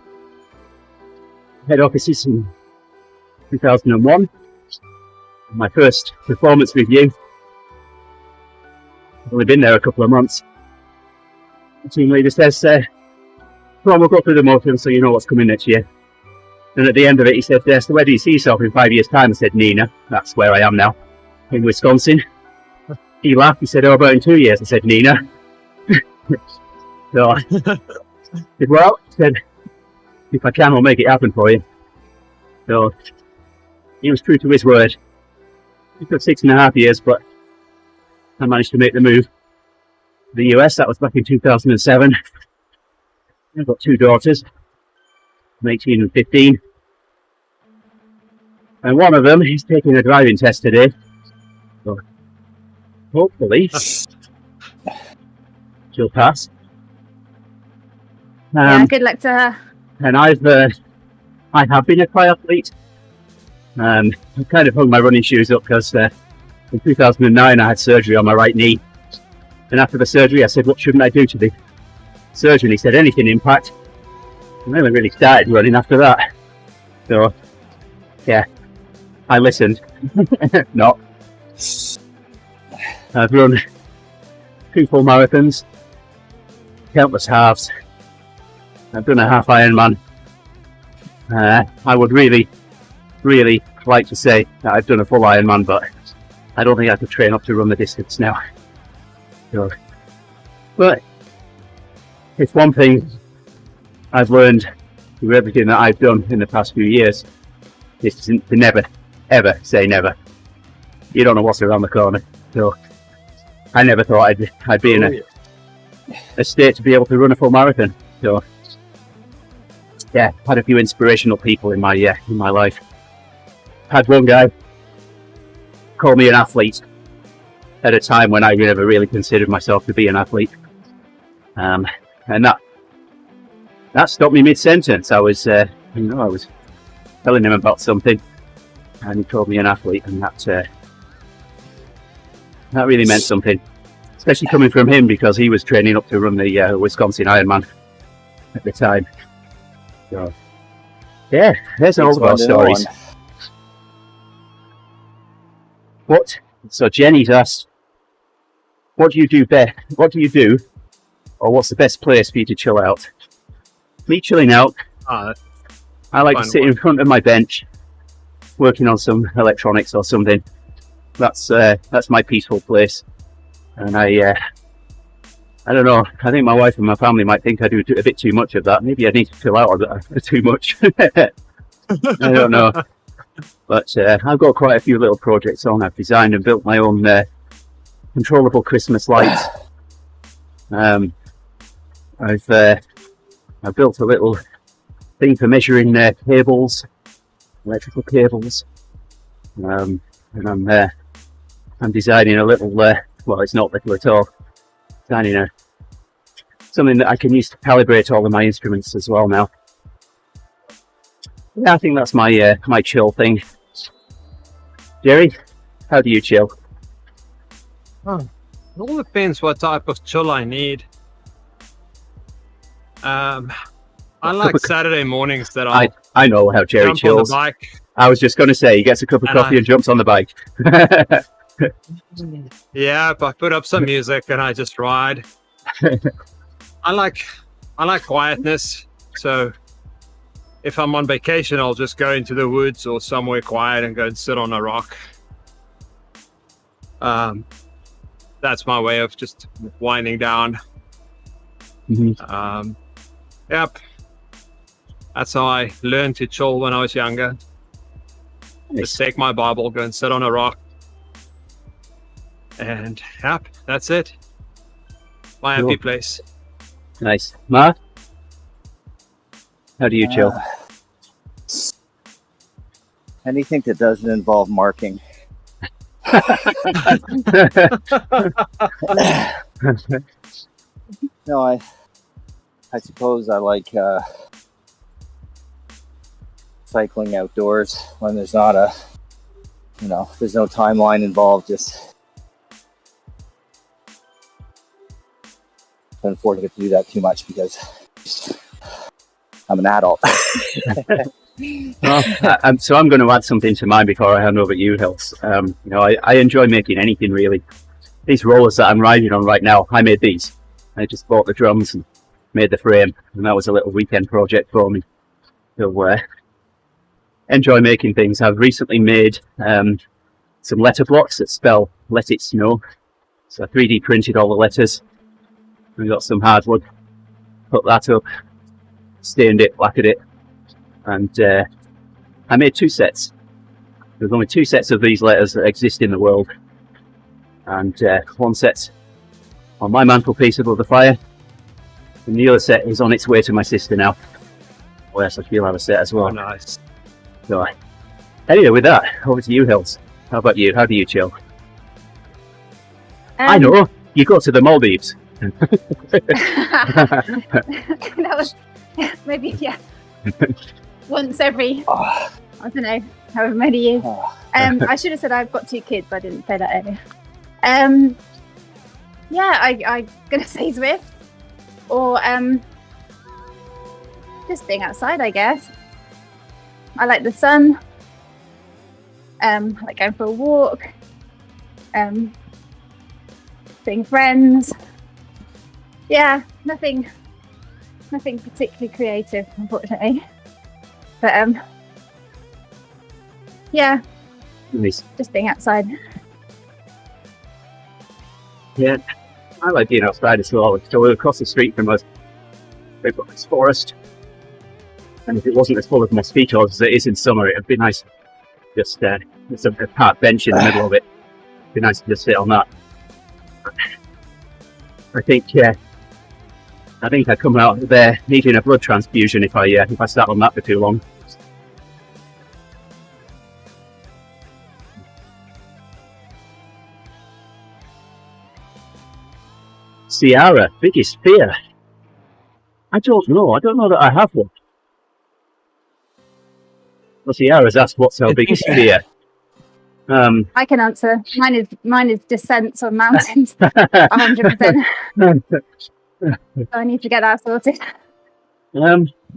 [SPEAKER 1] head offices in 2001. My first performance review, I've only been there a couple of months. The team leader says, "Come on, we'll go through the motions so you know what's coming next year." And at the end of it, he said, "So where do you see yourself in 5 years' time?" I said, "Nina." That's where I am now, in Wisconsin. He laughed. He said, "How about in 2 years?" I said, "Nina." So I said, "Well," he said, "if I can, I'll make it happen for you." So he was true to his word. It took 6.5 years, but I managed to make the move to the US. That was back in 2007. I've got 2 daughters, 18 and 15. And one of them is taking a driving test today. So hopefully she'll pass.
[SPEAKER 2] Yeah, good luck to her.
[SPEAKER 1] And I have been a triathlete. I kind of hung my running shoes up because in 2009 I had surgery on my right knee. And after the surgery I said, "What shouldn't I do to the surgery?" And he said, "Anything impact." And then I really started running after that. So, yeah, I listened. Not. I've run 2 full marathons, countless halves. I've done a half Ironman. I would really like to say that I've done a full Ironman, but I don't think I could train up to run the distance now. So, but it's one thing I've learned through everything that I've done in the past few years is to never, ever say never. You don't know what's around the corner. So I never thought I'd be in a state to be able to run a full marathon. So yeah, had a few inspirational people in my life. Had one guy call me an athlete at a time when I never really considered myself to be an athlete, and that stopped me mid-sentence. I was telling him about something, and he called me an athlete, and that really meant something, especially coming from him because he was training up to run the Wisconsin Ironman at the time. So, yeah, there's all of our stories. So Jenny's asked, what do you do best? What do you do, or what's the best place for you to chill out? Me chilling out, I like to sit in front of my bench, working on some electronics or something. That's my peaceful place, and I don't know. I think my wife and my family might think I do a bit too much of that. Maybe I need to chill out a bit too much. I don't know. But I've got quite a few little projects on. I've designed and built my own controllable Christmas lights. I've built a little thing for measuring cables, electrical cables, and I'm designing a little. Well, it's not little at all. Designing something that I can use to calibrate all of my instruments as well now. Yeah, I think that's my my chill thing. Gerrie, how do you chill?
[SPEAKER 3] It all depends what type of chill I need. I like Saturday mornings that
[SPEAKER 1] I know how Gerrie
[SPEAKER 3] jump
[SPEAKER 1] chills.
[SPEAKER 3] on the bike.
[SPEAKER 1] I was just going to say, he gets a cup of coffee and jumps on the bike.
[SPEAKER 3] Yeah, I put up some music and I just ride. I like quietness, so if I'm on vacation, I'll just go into the woods or somewhere quiet and go and sit on a rock. That's my way of just winding down.
[SPEAKER 1] Mm-hmm.
[SPEAKER 3] Yep. That's how I learned to chill when I was younger. Just take my Bible, go and sit on a rock, And yep, that's it. My happy
[SPEAKER 1] Cool.
[SPEAKER 3] place.
[SPEAKER 1] Nice. Mark? How do you chill?
[SPEAKER 4] Anything that doesn't involve marking. No, I suppose I like cycling outdoors when there's not a, there's no timeline involved. Just can't afford to do that too much because I'm an adult.
[SPEAKER 1] Well, so I'm going to add something to mine before I hand over to you, Hills. I enjoy making anything really. These rollers that I'm riding on right now, I made these. I just bought the drums and made the frame, and that was a little weekend project for me. So enjoy making things. I've recently made some letter blocks that spell "Let It Snow." So I 3D printed all the letters. We got some hardwood, put that up, stained it, lacquered it, and I made 2 sets. There's only 2 sets of these letters that exist in the world, and one set's on my mantelpiece above the fire, and the other set is on its way to my sister now. Oh yes, she'll have a set as well.
[SPEAKER 3] Oh, nice.
[SPEAKER 1] So, anyway, with that, over to you, Hills. How about you? How do you chill? I know, you go to the Maldives.
[SPEAKER 2] That was maybe, yeah. Once every, I don't know, however many years. I should have said I've got 2 kids, but I didn't say that earlier. Yeah, I'm gonna say Zwift, or just being outside, I guess. I like the sun. I like going for a walk. Seeing friends. Yeah, nothing particularly creative, unfortunately. But yeah,
[SPEAKER 1] Nice.
[SPEAKER 2] just being outside.
[SPEAKER 1] Yeah, I like being outside as well. So we're across the street from us, we've got this forest, and if it wasn't as full of mosquitoes as it is in summer, it'd be nice. Just there's a park bench in the middle of it. It'd be nice to just sit on that. I think I come out of there needing a blood transfusion if I sat on that for too long. Ciara, biggest fear? I don't know. I don't know that I have one. Well, Ciara's asked what's our biggest fear.
[SPEAKER 2] I can answer. Mine is descents on mountains. 100%. So I need to get that sorted.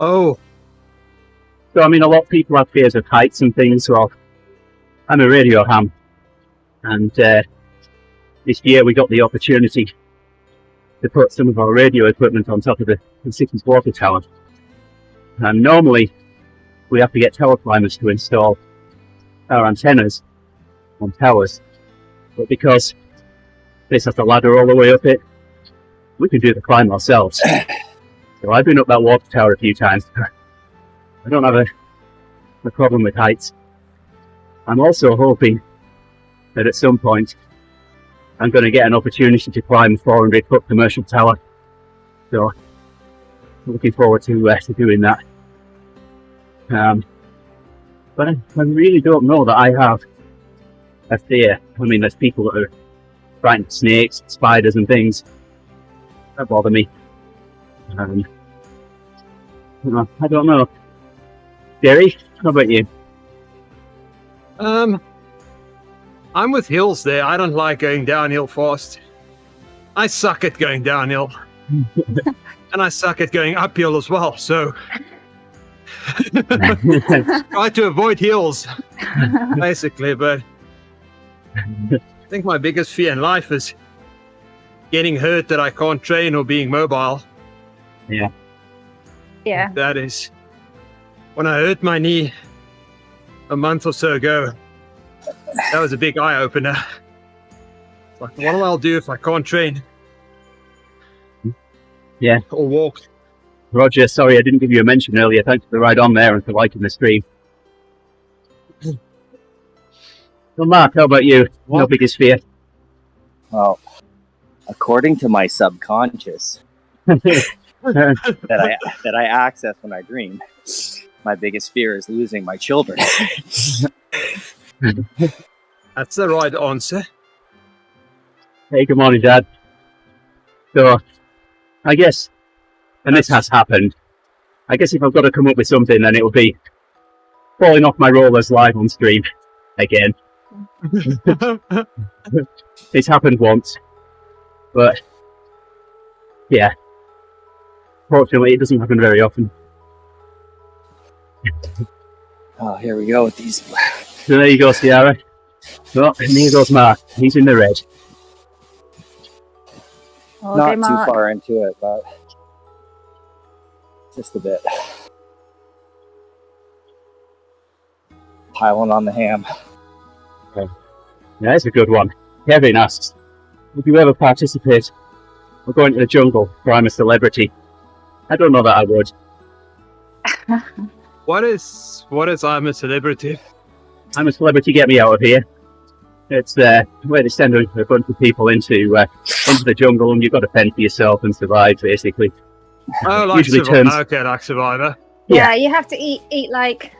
[SPEAKER 3] Oh,
[SPEAKER 1] So I mean, a lot of people have fears of heights and things. Well, I'm a radio ham, and this year we got the opportunity to put some of our radio equipment on top of the city's water tower. And normally we have to get tower climbers to install our antennas on towers, but because this has a ladder all the way up it, we can do the climb ourselves. So I've been up that water tower a few times. I don't have a problem with heights. I'm also hoping that at some point I'm going to get an opportunity to climb a 400-foot commercial tower. So I'm looking forward to doing that. But I really don't know that I have a fear. I mean, there's people that are frightened of snakes, spiders and things. That bother me. I don't know. Gerrie, how about you?
[SPEAKER 3] I'm with Hills there. I don't like going downhill fast. I suck at going downhill. And I suck at going uphill as well, so try to avoid hills, basically. But I think my biggest fear in life is getting hurt that I can't train or being mobile.
[SPEAKER 1] Yeah.
[SPEAKER 2] Yeah.
[SPEAKER 3] That is, when I hurt my knee a month or so ago, that was a big eye-opener. It's like, what will I do if I can't train?
[SPEAKER 1] Yeah.
[SPEAKER 3] Or walk.
[SPEAKER 1] Roger, sorry I didn't give you a mention earlier. Thanks for the ride on there and for liking the stream. Well, Mark, how about you?
[SPEAKER 3] What?
[SPEAKER 1] Your biggest fear?
[SPEAKER 4] Well, according to my subconscious that I access when I dream, my biggest fear is losing my children.
[SPEAKER 3] That's the right answer.
[SPEAKER 1] Hey, good morning, Dad. So, I guess, and this has happened, I guess if I've got to come up with something, then it will be falling off my rollers live on stream again. It's happened once, but yeah, fortunately, it doesn't happen very often.
[SPEAKER 4] Oh, here we go with these.
[SPEAKER 1] So there you go, Ciara. Oh, and here goes Mark. He's in the red.
[SPEAKER 2] Oh,
[SPEAKER 4] Not
[SPEAKER 2] okay, Mark.
[SPEAKER 4] too far into it, but just a bit. Piling on the ham.
[SPEAKER 1] Yeah, that's a good one. Kevin asks, would you ever participate or go into the jungle where I'm a celebrity? I don't know that I would.
[SPEAKER 3] What is I'm a celebrity?
[SPEAKER 1] I'm a celebrity, get me out of here. It's where they send a bunch of people into the jungle and you've got to fend for yourself and survive, basically.
[SPEAKER 3] Oh, like
[SPEAKER 1] Usually
[SPEAKER 3] Survivor.
[SPEAKER 1] turns-
[SPEAKER 3] Okay, like Survivor.
[SPEAKER 2] Yeah, you have to eat like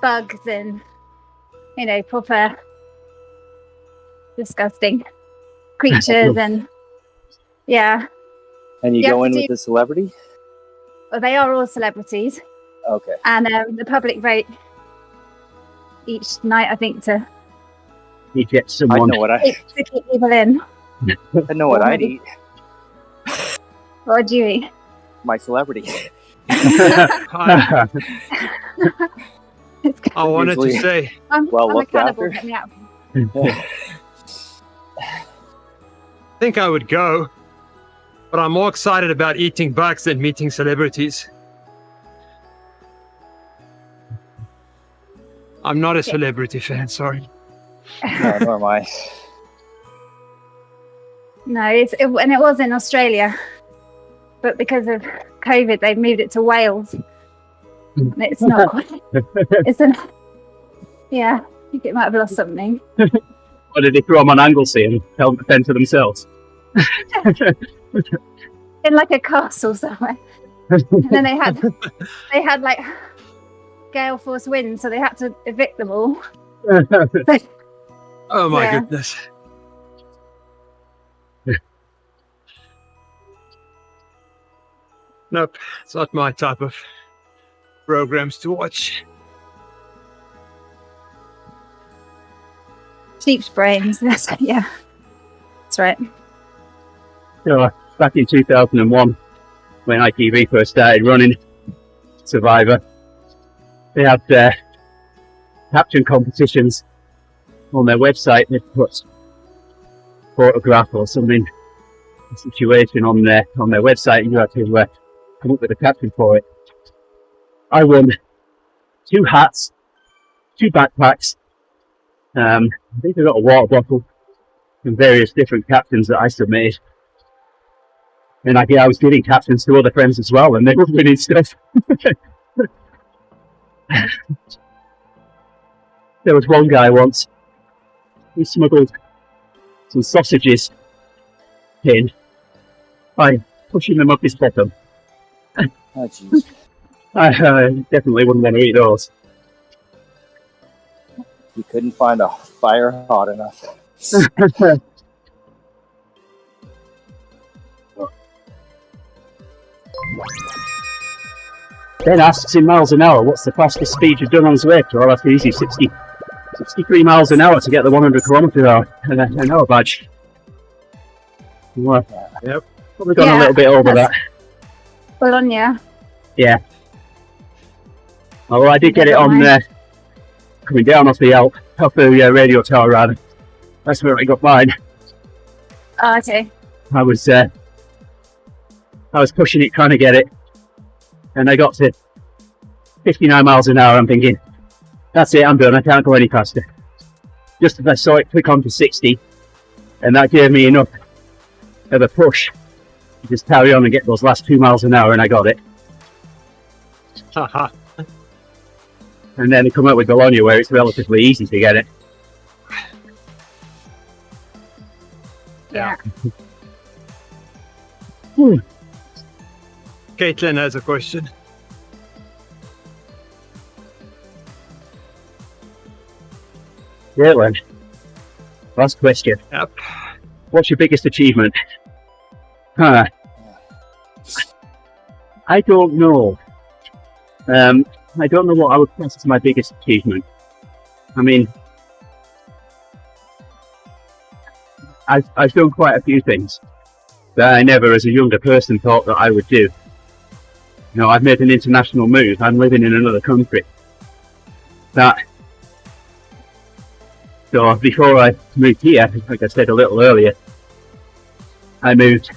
[SPEAKER 2] bugs and, you know, proper disgusting creatures and yeah.
[SPEAKER 4] And you
[SPEAKER 2] You
[SPEAKER 4] go
[SPEAKER 2] have
[SPEAKER 4] in
[SPEAKER 2] to
[SPEAKER 4] with the celebrity?
[SPEAKER 2] Well, they are all celebrities
[SPEAKER 4] Okay.
[SPEAKER 2] and the public vote each night, I think, to
[SPEAKER 1] You get
[SPEAKER 4] I
[SPEAKER 1] someone.
[SPEAKER 4] know what
[SPEAKER 2] keep people in.
[SPEAKER 4] I know what I'd eat.
[SPEAKER 2] What do you eat?
[SPEAKER 4] My celebrity.
[SPEAKER 3] I wanted to
[SPEAKER 4] Usually-
[SPEAKER 3] say,
[SPEAKER 2] I'm
[SPEAKER 4] Well
[SPEAKER 2] a
[SPEAKER 4] looked
[SPEAKER 2] cannibal,
[SPEAKER 4] after.
[SPEAKER 2] get me out.
[SPEAKER 3] I think I would go, but I'm more excited about eating bugs than meeting celebrities. I'm not a celebrity fan, sorry.
[SPEAKER 4] No, nor am I.
[SPEAKER 2] No, and it was in Australia, but because of COVID, they've moved it to Wales. And it's not quite. It's an. Yeah, I think it might have lost something.
[SPEAKER 1] Or did they throw them on Anglesey and tell them to fend for themselves?
[SPEAKER 2] In like a castle somewhere. And then they had like gale force winds, so they had to evict them all.
[SPEAKER 3] Oh my
[SPEAKER 2] Yeah.
[SPEAKER 3] goodness. Nope, it's not my type of programs to watch.
[SPEAKER 2] Sheep's brains. Yeah, that's right.
[SPEAKER 1] So, back in 2001, when ITV first started running Survivor, they had captain competitions on their website. They put photograph or something, a situation on their website, and you had to come up with a caption for it. I won 2 hats, 2 backpacks. I think I got a water bottle and various different captions that I submitted. And I was giving captions to other friends as well, and they were winning stuff. There was one guy once, he smuggled some sausages in by pushing them up his bottom.
[SPEAKER 4] Oh, jeez.
[SPEAKER 1] I definitely wouldn't want to eat those.
[SPEAKER 4] You couldn't find a fire hot enough.
[SPEAKER 1] Ben asks in miles an hour, what's the fastest speed you've done on Zwift? Well, that's easy, 63 miles an hour to get the 100 kilometre hour. And an hour badge. Well,
[SPEAKER 3] Yep.
[SPEAKER 1] Probably gone
[SPEAKER 2] Yeah,
[SPEAKER 1] a little bit over that.
[SPEAKER 2] that's- Bologna.
[SPEAKER 1] Yeah. Although I did get it on coming down off the radio tower rather. That's where I got mine.
[SPEAKER 2] Oh, okay.
[SPEAKER 1] I was pushing it, trying to get it, and I got to 59 miles an hour. I'm thinking, that's it, I'm done. I can't go any faster. Just as I saw it click on to 60, and that gave me enough of a push to just carry on and get those last 2 miles an hour, and I got it.
[SPEAKER 3] Haha.
[SPEAKER 1] And then I come out with Bologna, where it's relatively easy to get it.
[SPEAKER 2] Yeah.
[SPEAKER 3] Caitlin has a question.
[SPEAKER 1] Yeah, then. Last question.
[SPEAKER 3] Yep.
[SPEAKER 1] What's your biggest achievement? Huh. I don't know. I don't know what I would class as my biggest achievement. I mean, I've done quite a few things that I never, as a younger person, thought that I would do. You know, I've made an international move. I'm living in another country. So before I moved here, like I said a little earlier, I moved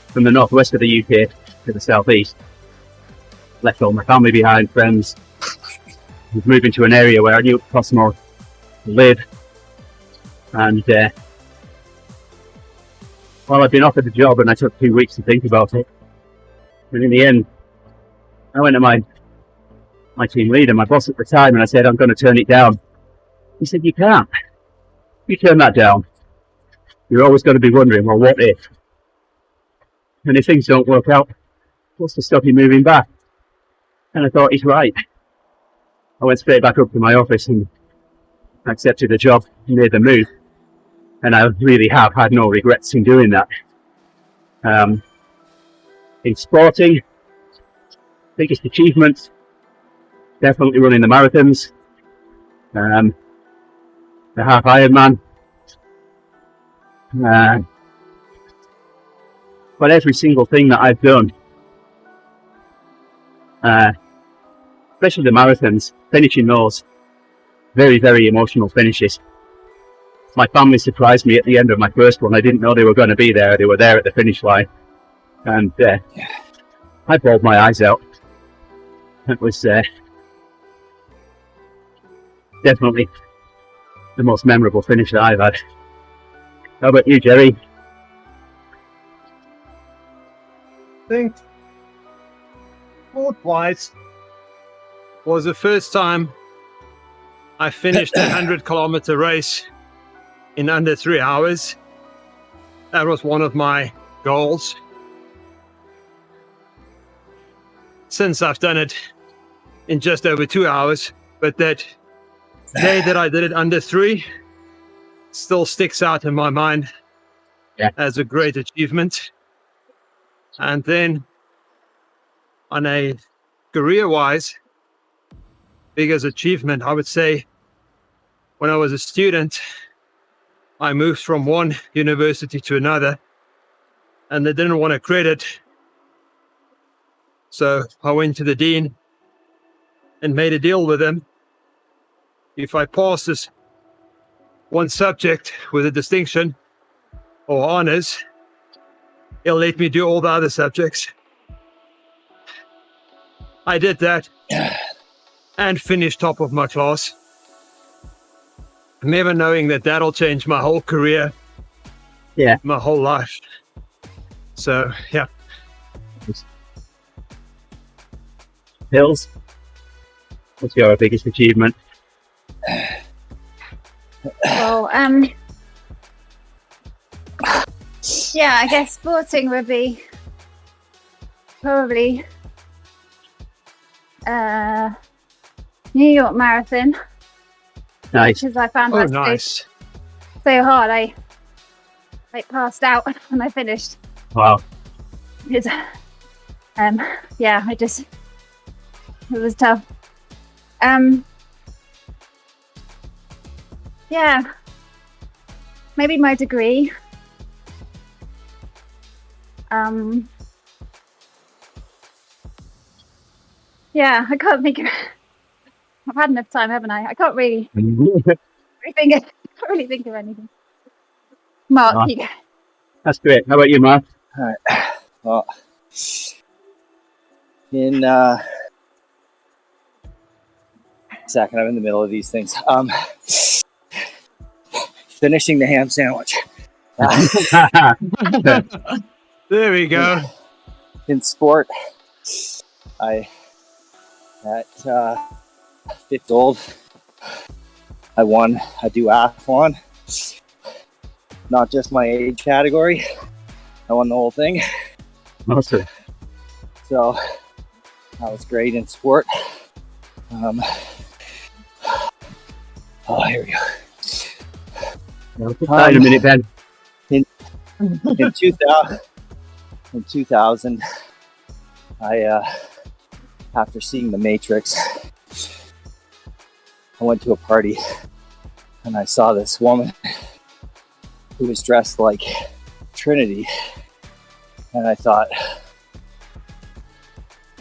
[SPEAKER 1] from the northwest of the UK to the southeast. Left all my family behind, friends. Was moving to an area where I knew it cost more to live. And well, I'd been offered the job and I took 2 weeks to think about it. And in the end, I went to my team leader, my boss at the time, and I said, I'm going to turn it down. He said, you can't. You turn that down. You're always going to be wondering, well, what if? And if things don't work out, what's to stop you moving back? And I thought, he's right. I went straight back up to my office and accepted the job and made the move. And I really have had no regrets in doing that. In sporting, biggest achievements, definitely running the marathons, the half Ironman. But every single thing that I've done, especially the marathons, finishing those, very, very emotional finishes. My family surprised me at the end of my first one. I didn't know they were going to be there. They were there at the finish line. And I bawled my eyes out. It was definitely the most memorable finish that I've had. How about you, Gerrie?
[SPEAKER 3] I think sport-wise was the first time I finished a 100-kilometer race in under 3 hours. That was one of my goals. Since I've done it in just over 2 hours, but that day that I did it under 3 still sticks out in my mind as a great achievement. And then on a career-wise, biggest achievement, I would say, when I was a student, I moved from one university to another, and they didn't want to credit. So I went to the dean and made a deal with him. If I pass this one subject with a distinction or honors, he'll let me do all the other subjects. I did that and finished top of my class, never knowing that that'll change my whole career, my whole life. So, yeah.
[SPEAKER 1] Hills, what's your biggest achievement?
[SPEAKER 2] Well, yeah, I guess sporting would be probably New York Marathon.
[SPEAKER 1] Nice.
[SPEAKER 2] Because I found that
[SPEAKER 3] nice.
[SPEAKER 2] so hard. I passed out when I finished.
[SPEAKER 1] Wow.
[SPEAKER 2] It was tough. Yeah, maybe my degree. Yeah, I can't think of. I've had enough time, haven't I? I can't really think of anything. Mark, you go.
[SPEAKER 1] That's great. How about you, Mark?
[SPEAKER 4] All right. Well, in second, I'm in the middle of these things. Finishing the ham sandwich.
[SPEAKER 3] There we go.
[SPEAKER 4] In sport, I at 5th old, I won a duathlon. not just my age category. I won the whole thing.
[SPEAKER 1] Awesome.
[SPEAKER 4] So that was great in sport. Here we go.
[SPEAKER 1] In a minute, Ben.
[SPEAKER 4] In 2000, I after seeing The Matrix, I went to a party and I saw this woman who was dressed like Trinity, and I thought,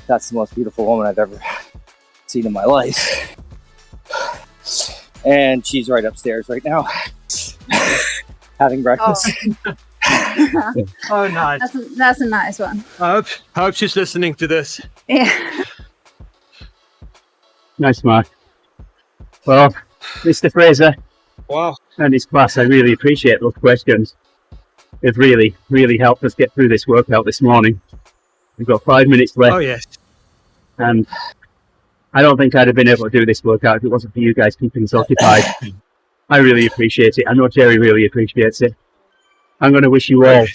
[SPEAKER 4] that's the most beautiful woman I've ever seen in my life. And she's right upstairs right now having breakfast.
[SPEAKER 3] Oh, nice.
[SPEAKER 2] That's a nice one.
[SPEAKER 3] I hope she's listening to this.
[SPEAKER 2] Yeah.
[SPEAKER 1] Nice, Mark. Well, Mr. Fraser
[SPEAKER 3] Wow.
[SPEAKER 1] and his class, I really appreciate those questions. They've really, really helped us get through this workout this morning. We've got 5 minutes left.
[SPEAKER 3] Oh, yes.
[SPEAKER 1] And I don't think I'd have been able to do this workout if it wasn't for you guys keeping us occupied. I really appreciate it. I know Gerrie really appreciates it. I'm going to wish you all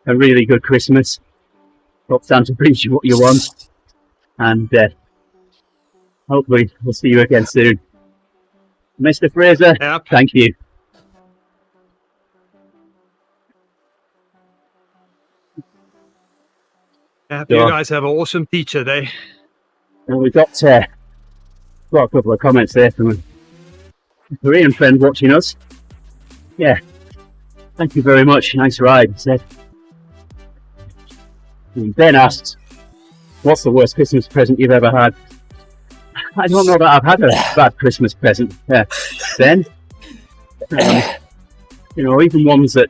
[SPEAKER 1] a really good Christmas. Hope Santa brings you what you want. And hopefully we'll see you again soon. Mr. Fraser,
[SPEAKER 3] Yep.
[SPEAKER 1] thank you.
[SPEAKER 3] Yep. You guys have an awesome teacher day.
[SPEAKER 1] And we've got a couple of comments there from a Korean friend watching us. Yeah, thank you very much. Nice ride, he said. And Ben asks, what's the worst Christmas present you've ever had? I don't know that I've had a bad Christmas present, Ben. Even ones that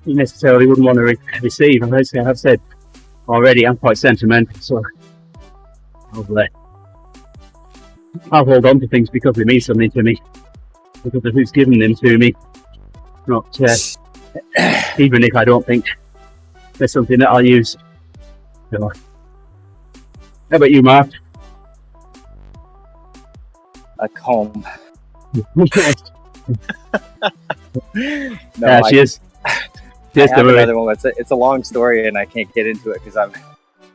[SPEAKER 1] you necessarily wouldn't want to receive. And as I've said already, I'm quite sentimental, so I'll hold on to things because they mean something to me, because of who's given them to me. Not even if I don't think there's something that I'll use. So, how about you, Mark?
[SPEAKER 4] A comb.
[SPEAKER 1] Yeah, cheers. Cheers
[SPEAKER 4] I have another one. It's a long story and I can't get into it because I'm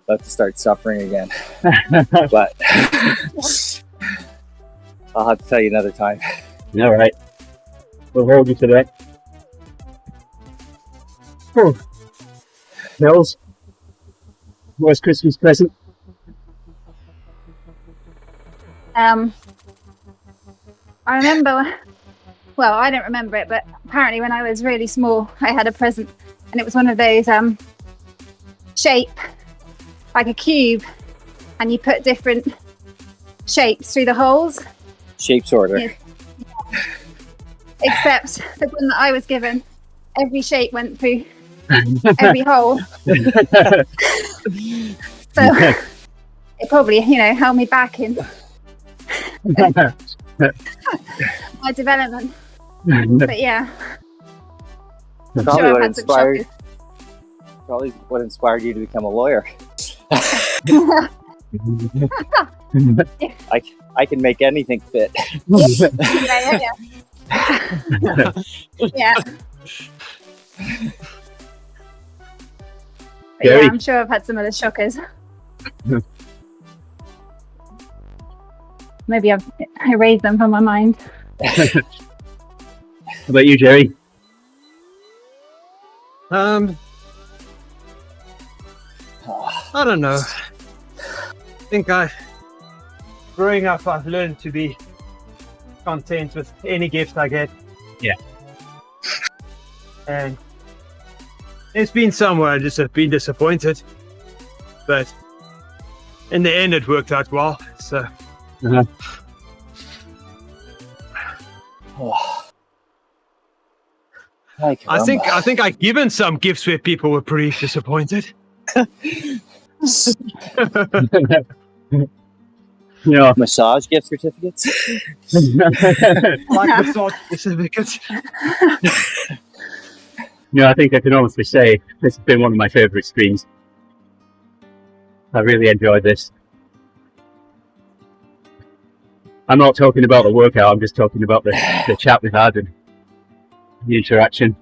[SPEAKER 4] about to start suffering again. But I'll have to tell you another time.
[SPEAKER 1] All right. We'll hold you to that. Oh. Hills, worst Christmas present?
[SPEAKER 2] I remember, well, I don't remember it, but apparently when I was really small, I had a present, and it was one of those shape, like a cube, and you put different shapes through the holes.
[SPEAKER 4] Shape sorter.
[SPEAKER 2] Yeah. Except the one that I was given, every shape went through every hole. So it probably, held me back in my development. But yeah.
[SPEAKER 4] Probably
[SPEAKER 2] Sure,
[SPEAKER 4] what
[SPEAKER 2] I've had some shockers.
[SPEAKER 4] probably what inspired you to become a lawyer. I can make anything fit.
[SPEAKER 2] Yeah. Yeah. But yeah, I'm sure I've had some other shockers. Maybe I've erased them from my mind.
[SPEAKER 1] How about you, Gerrie?
[SPEAKER 3] I don't know. I think growing up, I've learned to be content with any gift I get.
[SPEAKER 1] Yeah.
[SPEAKER 3] And there's been somewhere I just have been disappointed, but in the end, it worked out well. So.
[SPEAKER 1] Uh-huh.
[SPEAKER 3] I think I've given some gifts where people were pretty disappointed.
[SPEAKER 4] Massage gift certificates.
[SPEAKER 3] Like massage certificates.
[SPEAKER 1] I think I can honestly say this has been one of my favourite streams. I really enjoyed this. I'm not talking about the workout, I'm just talking about the chat we've had and the interaction.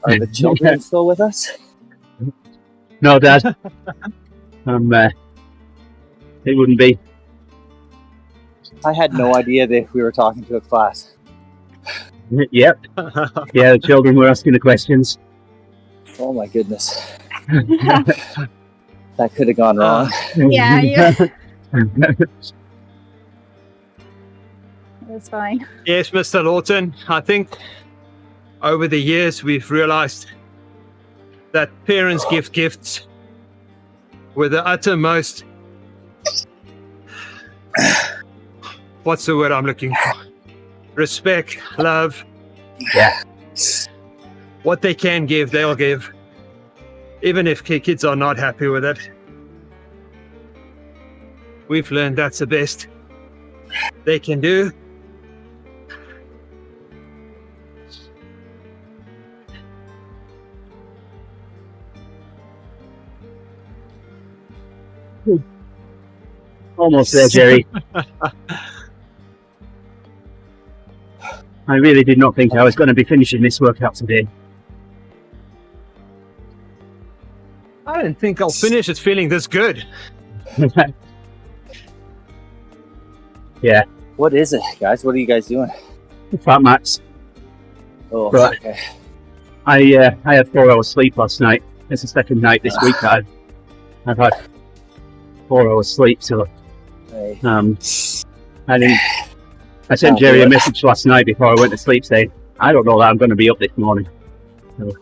[SPEAKER 4] Are the children still with us?
[SPEAKER 1] No, Dad. It wouldn't be.
[SPEAKER 4] I had no idea that we were talking to a class.
[SPEAKER 1] Yep. Yeah, the children were asking the questions.
[SPEAKER 4] Oh my goodness. That could have gone wrong.
[SPEAKER 2] Yeah. That's fine.
[SPEAKER 3] Yes, Mr. Lawton. I think over the years we've realized that parents give gifts with the uttermost. What's the word I'm looking for? Respect, love.
[SPEAKER 1] Yeah.
[SPEAKER 3] What they can give, they'll give. Even if kids are not happy with it. We've learned that's the best they can do.
[SPEAKER 1] Almost there, Gerrie. I really did not think I was going to be finishing this workout today.
[SPEAKER 3] I didn't think I'll finish it feeling this good.
[SPEAKER 1] Yeah.
[SPEAKER 4] What is it, guys? What are you guys doing?
[SPEAKER 1] FatMax.
[SPEAKER 4] Oh,
[SPEAKER 1] Right.
[SPEAKER 4] okay.
[SPEAKER 1] I had 4 hours sleep last night. It's the second night this week that I've had 4 hours sleep. So
[SPEAKER 4] Hey.
[SPEAKER 1] I sent Gerrie a message last night before I went to sleep saying, I don't know that I'm going to be up this morning. So,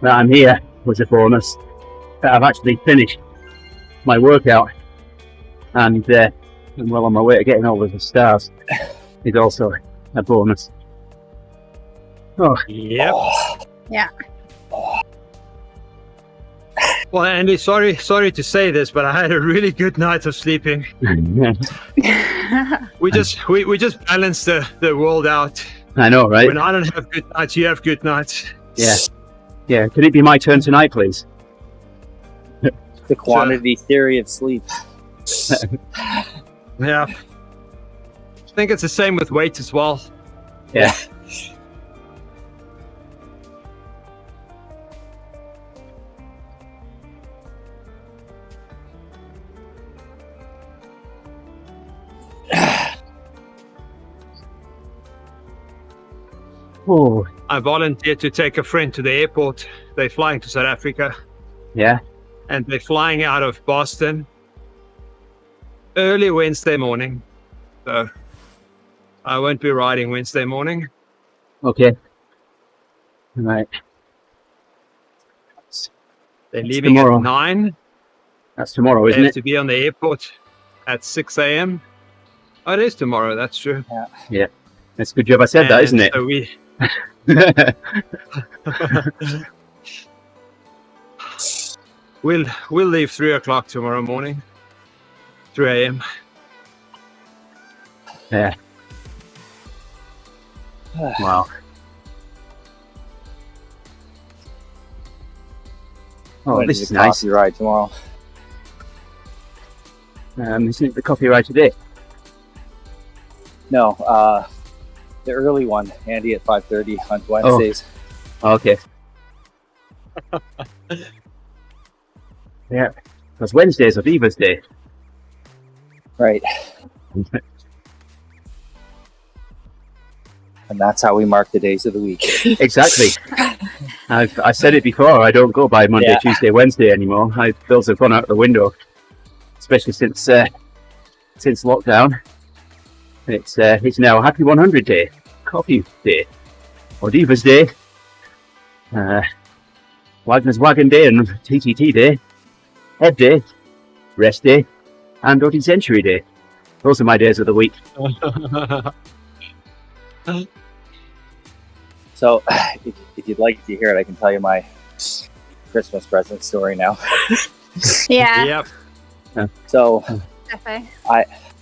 [SPEAKER 1] that I'm here was a bonus. That I've actually finished my workout and I'm well on my way to getting over the stars is also a bonus. Oh,
[SPEAKER 3] Yep.
[SPEAKER 2] Yeah.
[SPEAKER 3] Well, Andy, sorry to say this, but I had a really good night of sleeping. We just balanced the world out.
[SPEAKER 1] I know, right?
[SPEAKER 3] When I don't have good nights, you have good nights.
[SPEAKER 1] Yeah. Yeah. Could it be my turn tonight, please?
[SPEAKER 4] The quantity theory of sleep.
[SPEAKER 3] Yeah. I think it's the same with weight as well.
[SPEAKER 1] Yeah. Oh,
[SPEAKER 3] I volunteered to take a friend to the airport. They're flying to South Africa.
[SPEAKER 1] yeah.
[SPEAKER 3] And they're flying out of Boston early Wednesday morning. So I won't be riding Wednesday morning.
[SPEAKER 1] Okay. All right.
[SPEAKER 3] They're leaving
[SPEAKER 1] tomorrow.
[SPEAKER 3] at 9.
[SPEAKER 1] That's tomorrow,
[SPEAKER 3] They
[SPEAKER 1] isn't
[SPEAKER 3] have
[SPEAKER 1] it?
[SPEAKER 3] to be on the airport at 6 a.m. Oh, it is tomorrow. That's true.
[SPEAKER 1] Yeah. That's a good job I said that, isn't it?
[SPEAKER 3] So we, we'll leave 3 o'clock tomorrow morning. 3 a.m.
[SPEAKER 1] Yeah. Wow. Oh, this is nice.
[SPEAKER 4] Coffee ride tomorrow.
[SPEAKER 1] Isn't it the coffee ride today?
[SPEAKER 4] No, the early one, Andy, at 5:30 on Wednesdays.
[SPEAKER 1] Okay. Yeah. Because Wednesday's Aviva's Day.
[SPEAKER 4] Right. And that's how we mark the days of the week.
[SPEAKER 1] Exactly. I've said it before. I don't go by Monday,
[SPEAKER 4] Yeah.
[SPEAKER 1] Tuesday, Wednesday anymore. Those have gone out the window, especially since lockdown. It's now Happy 100 Day, Coffee Day, Odiva's Day, Wagner's Wagon Day, and TTT Day, Head Day, Rest Day, and Odi Century Day. Those are my days of the week.
[SPEAKER 4] So, if you'd like to hear it, I can tell you my Christmas present story now.
[SPEAKER 2] Yeah.
[SPEAKER 3] Yep.
[SPEAKER 4] So,
[SPEAKER 2] Definitely.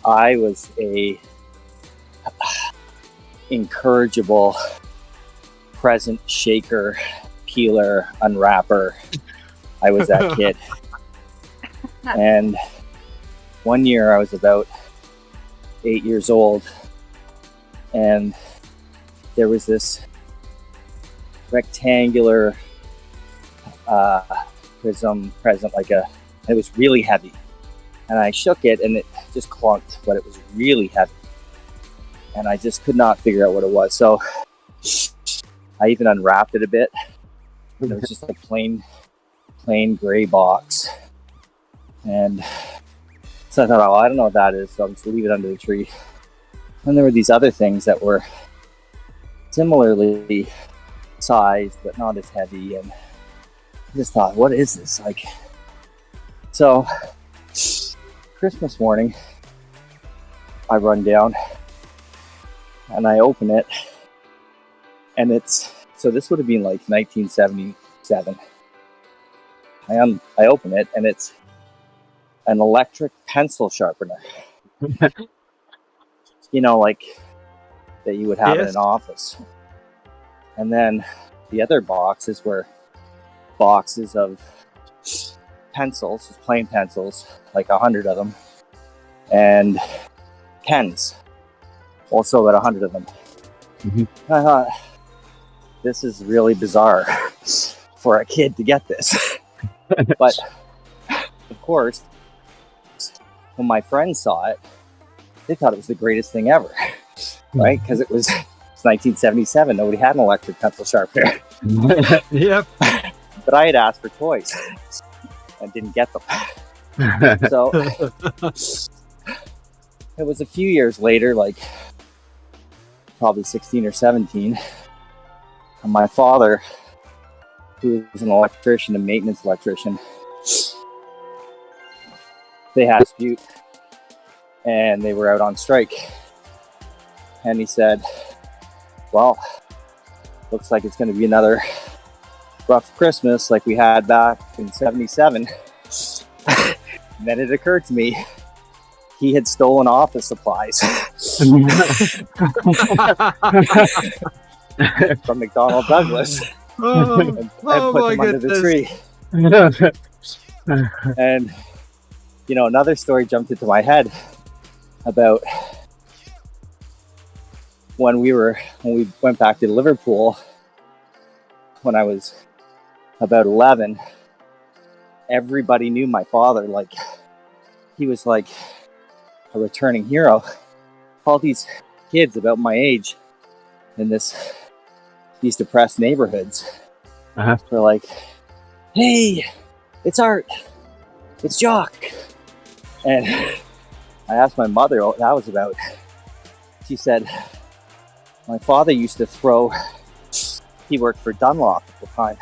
[SPEAKER 4] I was a encourageable present shaker, peeler, unwrapper. I was that kid. And one year I was about 8 years old, and there was this rectangular prism present, it was really heavy, and I shook it and it just clunked, but it was really heavy, and I just could not figure out what it was. So I even unwrapped it a bit, and it was just a plain gray box. And so I thought, oh, I don't know what that is, so I'll just leave it under the tree. And there were these other things that were similarly sized but not as heavy, and I just thought, what is this? So Christmas morning, I run down and I open it, and so this would have been 1977. I open it, and it's an electric pencil sharpener. That you would have in an office. And then the other boxes were boxes of pencils, just plain pencils, 100 of them, and pens, also about 100 of them.
[SPEAKER 1] Mm-hmm.
[SPEAKER 4] I thought, this is really bizarre for a kid to get this. But of course, when my friends saw it, they thought it was the greatest thing ever, right? Because it was 1977. Nobody had an electric pencil sharpener.
[SPEAKER 3] Yep.
[SPEAKER 4] But I had asked for toys and didn't get them. So it was a few years later, probably 16 or 17, and my father, who was an electrician, a maintenance electrician, they had a dispute and they were out on strike. And he said, well, looks like it's going to be another rough Christmas like we had back in 77. And then it occurred to me, he had stolen office supplies from McDonnell Douglas and put them under the tree. And another story jumped into my head about when we went back to Liverpool when I was about 11. Everybody knew my father. He was like a returning hero. All these kids about my age in these depressed neighborhoods were like, hey, it's Art, it's Jock. And I asked my mother what that was about. She said, my father used to throw, he worked for Dunlop at the time,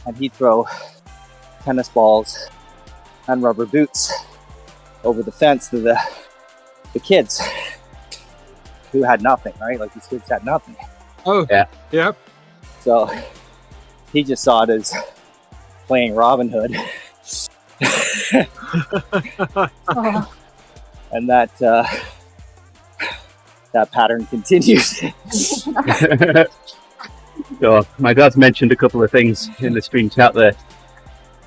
[SPEAKER 4] and he'd throw tennis balls and rubber boots over the fence to the kids who had nothing, right? These kids had nothing.
[SPEAKER 3] Oh,
[SPEAKER 1] yeah.
[SPEAKER 3] Yep.
[SPEAKER 4] So he just saw it as playing Robin Hood.
[SPEAKER 2] Oh,
[SPEAKER 4] And that pattern continues.
[SPEAKER 1] So my dad's mentioned a couple of things in the stream chat there.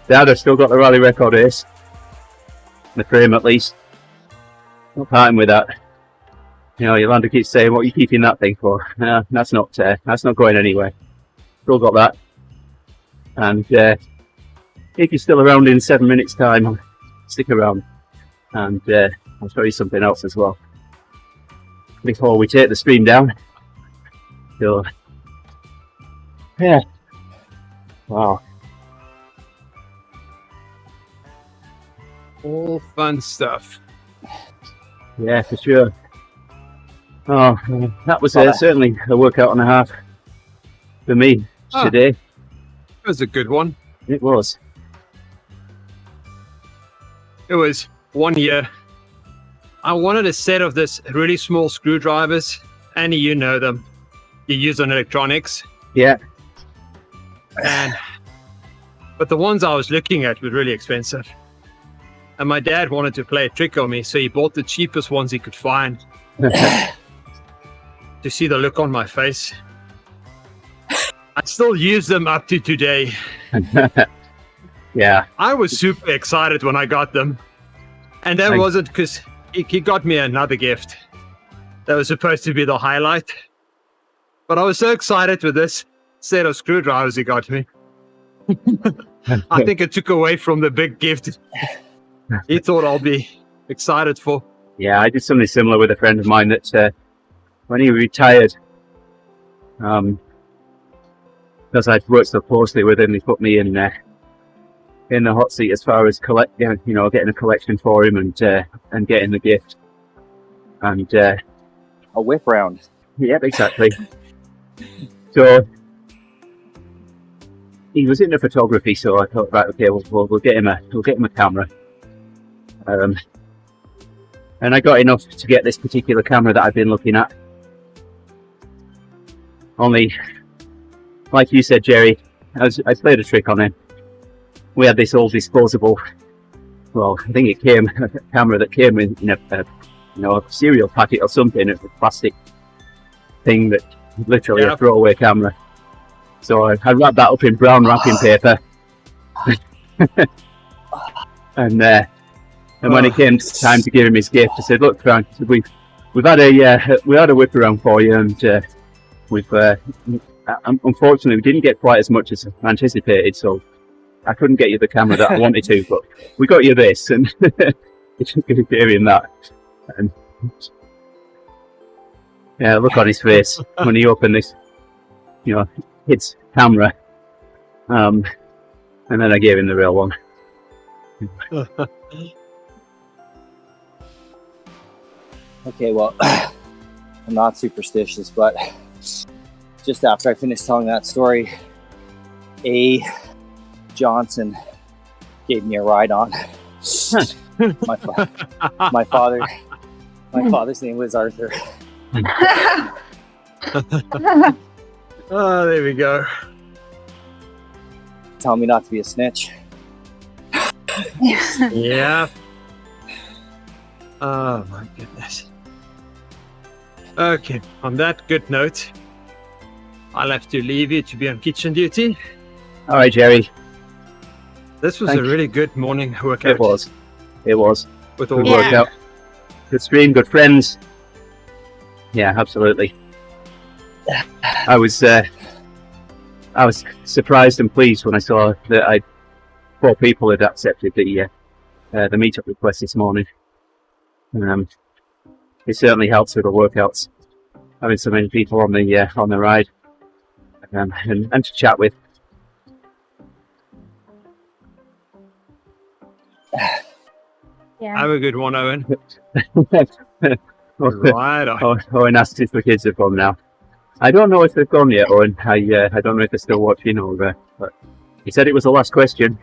[SPEAKER 1] Dad, I've still got the rally record ace. The frame at least. Not parting with that. Yolanda keeps saying, what are you keeping that thing for? That's not going anywhere. Still got that. And if you're still around in 7 minutes time, stick around. And I'll show you something else as well. Before we take the stream down. So, yeah. Wow.
[SPEAKER 3] All fun stuff.
[SPEAKER 1] Yeah, for sure. Oh, that was certainly a workout and a half for me today.
[SPEAKER 3] That was a good one.
[SPEAKER 1] It was.
[SPEAKER 3] It was 1 year. I wanted a set of this really small screwdrivers. Annie, you know them. You use on electronics.
[SPEAKER 1] Yeah.
[SPEAKER 3] But the ones I was looking at were really expensive. And my dad wanted to play a trick on me, so he bought the cheapest ones he could find. To see the look on my face. I still use them up to today.
[SPEAKER 1] Yeah.
[SPEAKER 3] I was super excited when I got them. And that wasn't because he got me another gift. That was supposed to be the highlight. But I was so excited with this set of screwdrivers he got me. I think it took away from the big gift he thought I'll be excited for.
[SPEAKER 1] Yeah, I did something similar with a friend of mine that when he retired, because I'd worked so closely with him, he put me in the hot seat as far as getting a collection for him and getting the gift. And
[SPEAKER 4] A whip round.
[SPEAKER 1] yep, exactly. So he was into photography, so I thought, right, okay, we'll get him a camera. And I got enough to get this particular camera that I've been looking at. Only, like you said, Gerrie, I played a trick on him. We had this old disposable, well, I think it came, a camera that came in a cereal packet or something, a plastic thing that literally a throwaway camera. So I wrapped that up in brown wrapping paper. And when it came time to give him his gift, I said, "Look, Frank, we've had a whip around for you, and unfortunately we didn't get quite as much as anticipated, so I couldn't get you the camera that I wanted to, but we got you this," and it's just going to give him that. And yeah, look on his face when he opened this, kid's camera, and then I gave him the real one.
[SPEAKER 4] Okay, well, I'm not superstitious, but just after I finished telling that story, A. Johnson gave me a ride on. My father's name was Arthur.
[SPEAKER 3] Oh, there we go.
[SPEAKER 4] Tell me not to be a snitch.
[SPEAKER 3] Yeah. Oh my goodness. Okay, on that good note, I'll have to leave you to be on kitchen duty.
[SPEAKER 1] All right, Gerrie.
[SPEAKER 3] This was a really good morning workout.
[SPEAKER 1] It was.
[SPEAKER 3] With all
[SPEAKER 1] Good
[SPEAKER 3] the
[SPEAKER 1] workout. Good stream, good friends. Yeah, absolutely. I was surprised and pleased when I saw that 4 people had accepted the meetup request this morning. It certainly helps with the workouts, having so many people on the ride, and to chat with.
[SPEAKER 2] Yeah.
[SPEAKER 3] Have a good one, Owen.
[SPEAKER 1] Right.
[SPEAKER 3] Right.
[SPEAKER 1] Owen asked if the kids have gone now. I don't know if they've gone yet, Owen. I don't know if they're still watching over, but he said it was the last question.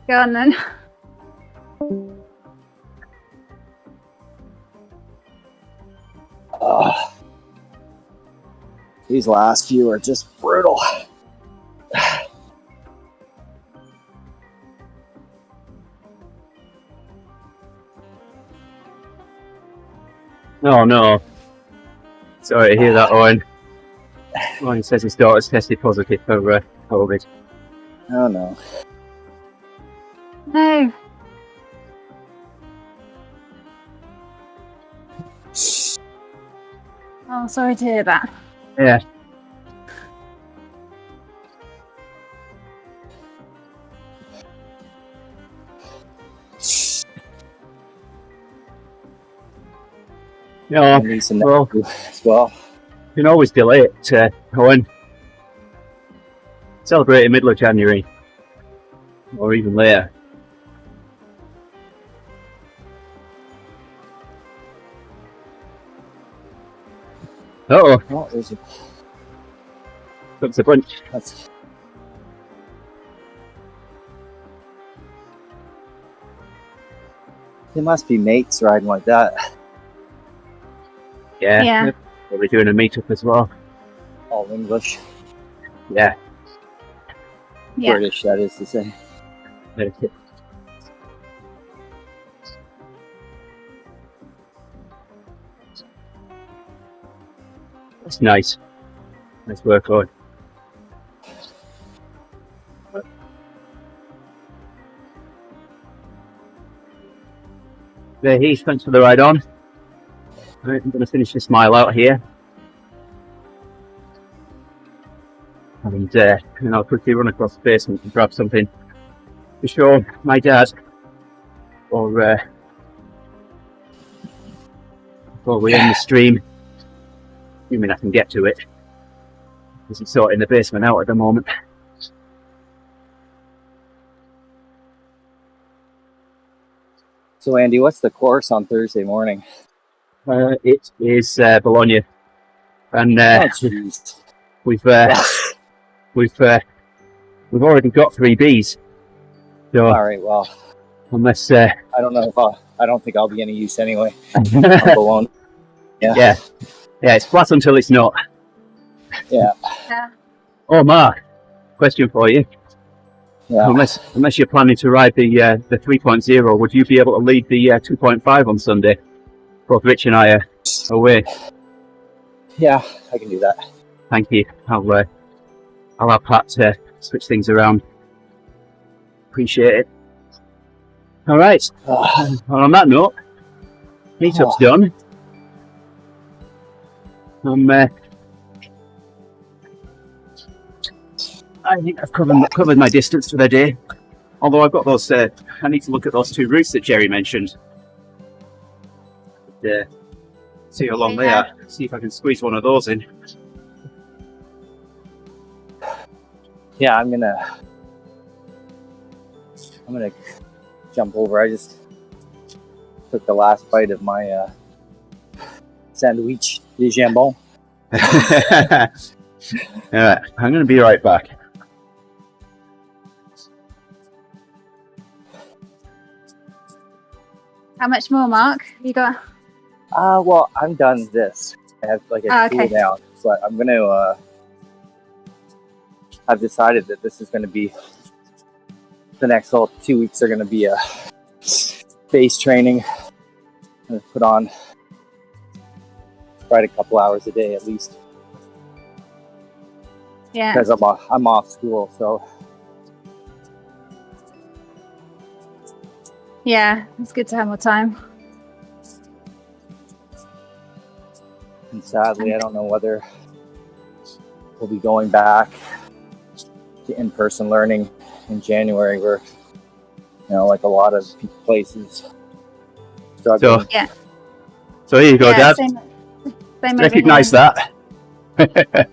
[SPEAKER 2] Go on then.
[SPEAKER 4] These last few are just brutal.
[SPEAKER 1] Oh no. Sorry to hear that, Owen. Owen says his daughter's tested positive for COVID.
[SPEAKER 4] Oh no.
[SPEAKER 2] No. Oh, sorry to hear that.
[SPEAKER 1] Yeah.
[SPEAKER 4] I need some
[SPEAKER 1] well,
[SPEAKER 4] as well.
[SPEAKER 1] you can always delay it, Owen. Celebrate in middle of January, or even later. Uh-oh,
[SPEAKER 4] Oh, there's a,
[SPEAKER 1] that's a bunch.
[SPEAKER 4] that's, they must be mates riding like that.
[SPEAKER 1] Yeah,
[SPEAKER 2] Yeah.
[SPEAKER 1] Probably doing a meetup as well.
[SPEAKER 4] All English.
[SPEAKER 1] Yeah.
[SPEAKER 2] Yeah.
[SPEAKER 4] British, that is to say.
[SPEAKER 1] That's nice. Nice work, Owen. There, Heath, thanks for the ride on. Right, I'm going to finish this mile out here. And I'll quickly run across the basement and grab something to show my dad before we end the stream. Assuming I can get to it. Because he's sorting the basement out at the moment.
[SPEAKER 4] So Andy, what's the course on Thursday morning?
[SPEAKER 1] It is Bologna. And
[SPEAKER 4] Oh, jeez.
[SPEAKER 1] we've already got 3 Bs. So
[SPEAKER 4] All right, well,
[SPEAKER 1] unless
[SPEAKER 4] I don't know if I don't think I'll be any use anyway. I'm alone.
[SPEAKER 1] yeah, it's flat until it's not.
[SPEAKER 4] Yeah.
[SPEAKER 1] Oh, Mark, question for you.
[SPEAKER 4] Yeah.
[SPEAKER 1] Unless you're planning to ride the 3.0, would you be able to lead the 2.5 on Sunday? Both Rich and I are away.
[SPEAKER 4] Yeah, I can do that.
[SPEAKER 1] Thank you. I'll have Pat switch things around. Appreciate it. All right. Well, on that note, meetup's done. I think I've covered my distance for the day. Although I've got those, I need to look at those 2 routes that Gerrie mentioned. See how long they are. See if I can squeeze one of those in.
[SPEAKER 4] Yeah, I'm gonna jump over. I just took the last bite of my sandwich de jambon.
[SPEAKER 1] Alright, I'm going to be right back.
[SPEAKER 2] How much more, Mark? You got?
[SPEAKER 4] Well, I'm done this. I have like a cool down, but I'm gonna. I've decided that this is going to be the next 2 weeks are going to be base training. I'm going to put on ride a couple hours a day at least.
[SPEAKER 2] Yeah.
[SPEAKER 4] Because I'm off school, so.
[SPEAKER 2] Yeah, it's good to have more time.
[SPEAKER 4] And sadly, I don't know whether we'll be going back to in-person learning in January, where like a lot of places struggling.
[SPEAKER 1] So here you go,
[SPEAKER 2] Yeah,
[SPEAKER 1] Dad.
[SPEAKER 2] same
[SPEAKER 1] Recognise
[SPEAKER 2] over
[SPEAKER 1] that.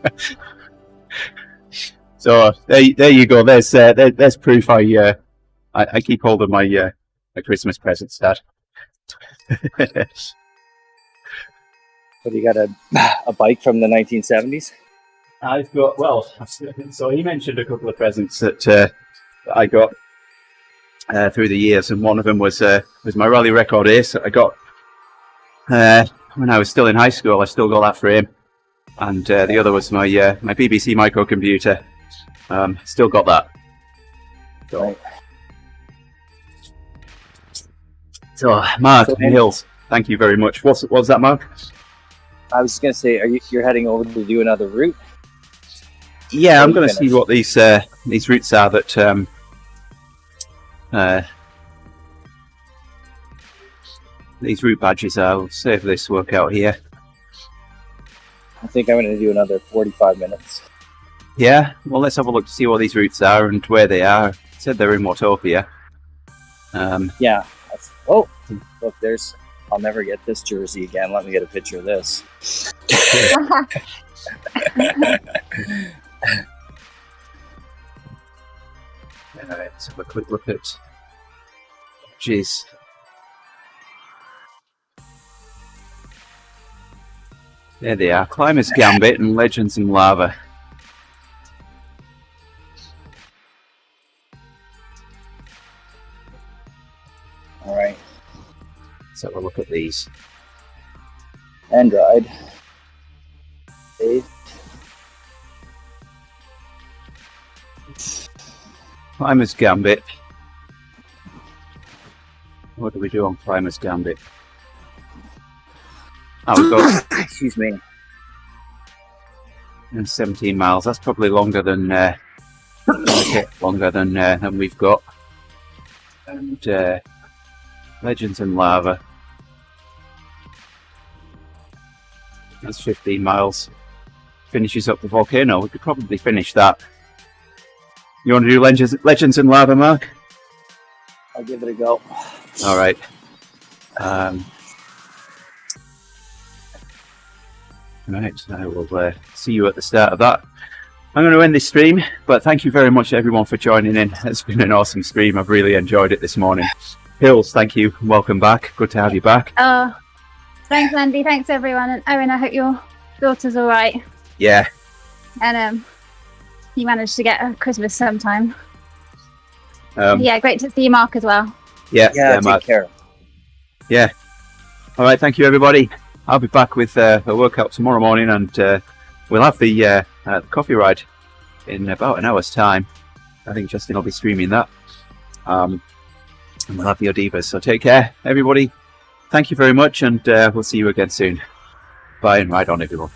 [SPEAKER 1] So there you go. There's proof. I keep hold of my Christmas presents, Dad.
[SPEAKER 4] But you got a bike from the 1970s?
[SPEAKER 1] I've got, so he mentioned a couple of presents that I got through the years, and one of them was my rally record ace that I got when I was still in high school. I still got that frame, and the other was my BBC microcomputer. Still got that. So,
[SPEAKER 4] Right.
[SPEAKER 1] So Mark Hills, thank you very much. What was that, Mark?
[SPEAKER 4] I was just going to say, you're heading over to do another route?
[SPEAKER 1] Yeah, I'm going to see what these routes are that these route badges are. I'll save this workout here.
[SPEAKER 4] I think I'm going to do another 45 minutes.
[SPEAKER 1] Yeah, well, let's have a look to see what these routes are and where they are. It said they're in Watopia.
[SPEAKER 4] Yeah. Oh, look, there's... I'll never get this jersey again. Let me get a picture of this.
[SPEAKER 1] Let's have a quick look at... Jeez. There they are. Climbers Gambit and Legends in Lava.
[SPEAKER 4] All right.
[SPEAKER 1] Let's have a look at these.
[SPEAKER 4] And ride. Eight.
[SPEAKER 1] Climbers Gambit. What do we do on Climbers Gambit? Oh, we've got
[SPEAKER 4] Excuse me.
[SPEAKER 1] 17 miles. That's probably longer than than we've got. And Legends in Lava. That's 15 miles. Finishes up the volcano. We could probably finish that. You want to do Legends and Lava, Mark?
[SPEAKER 4] I'll give it a go.
[SPEAKER 1] All right. Right, so I will see you at the start of that. I'm going to end this stream, but thank you very much everyone for joining in. It's been an awesome stream. I've really enjoyed it this morning. Hills, thank you. Welcome back. Good to have you back.
[SPEAKER 2] Oh, thanks, Andy. Thanks, everyone. And Owen, I hope your daughter's all right.
[SPEAKER 1] Yeah.
[SPEAKER 2] And you managed to get a Christmas sometime.
[SPEAKER 1] Yeah,
[SPEAKER 2] Yeah, great to see you, Mark, as well.
[SPEAKER 1] yeah,
[SPEAKER 4] Take
[SPEAKER 1] Mark.
[SPEAKER 4] care.
[SPEAKER 1] Yeah. All right, thank you everybody. I'll be back with a workout tomorrow morning, and we'll have the coffee ride in about an hour's time. I think Justin will be streaming that. And we'll have the Odivas. So take care, everybody. Thank you very much, and we'll see you again soon. Bye, and ride on, everyone.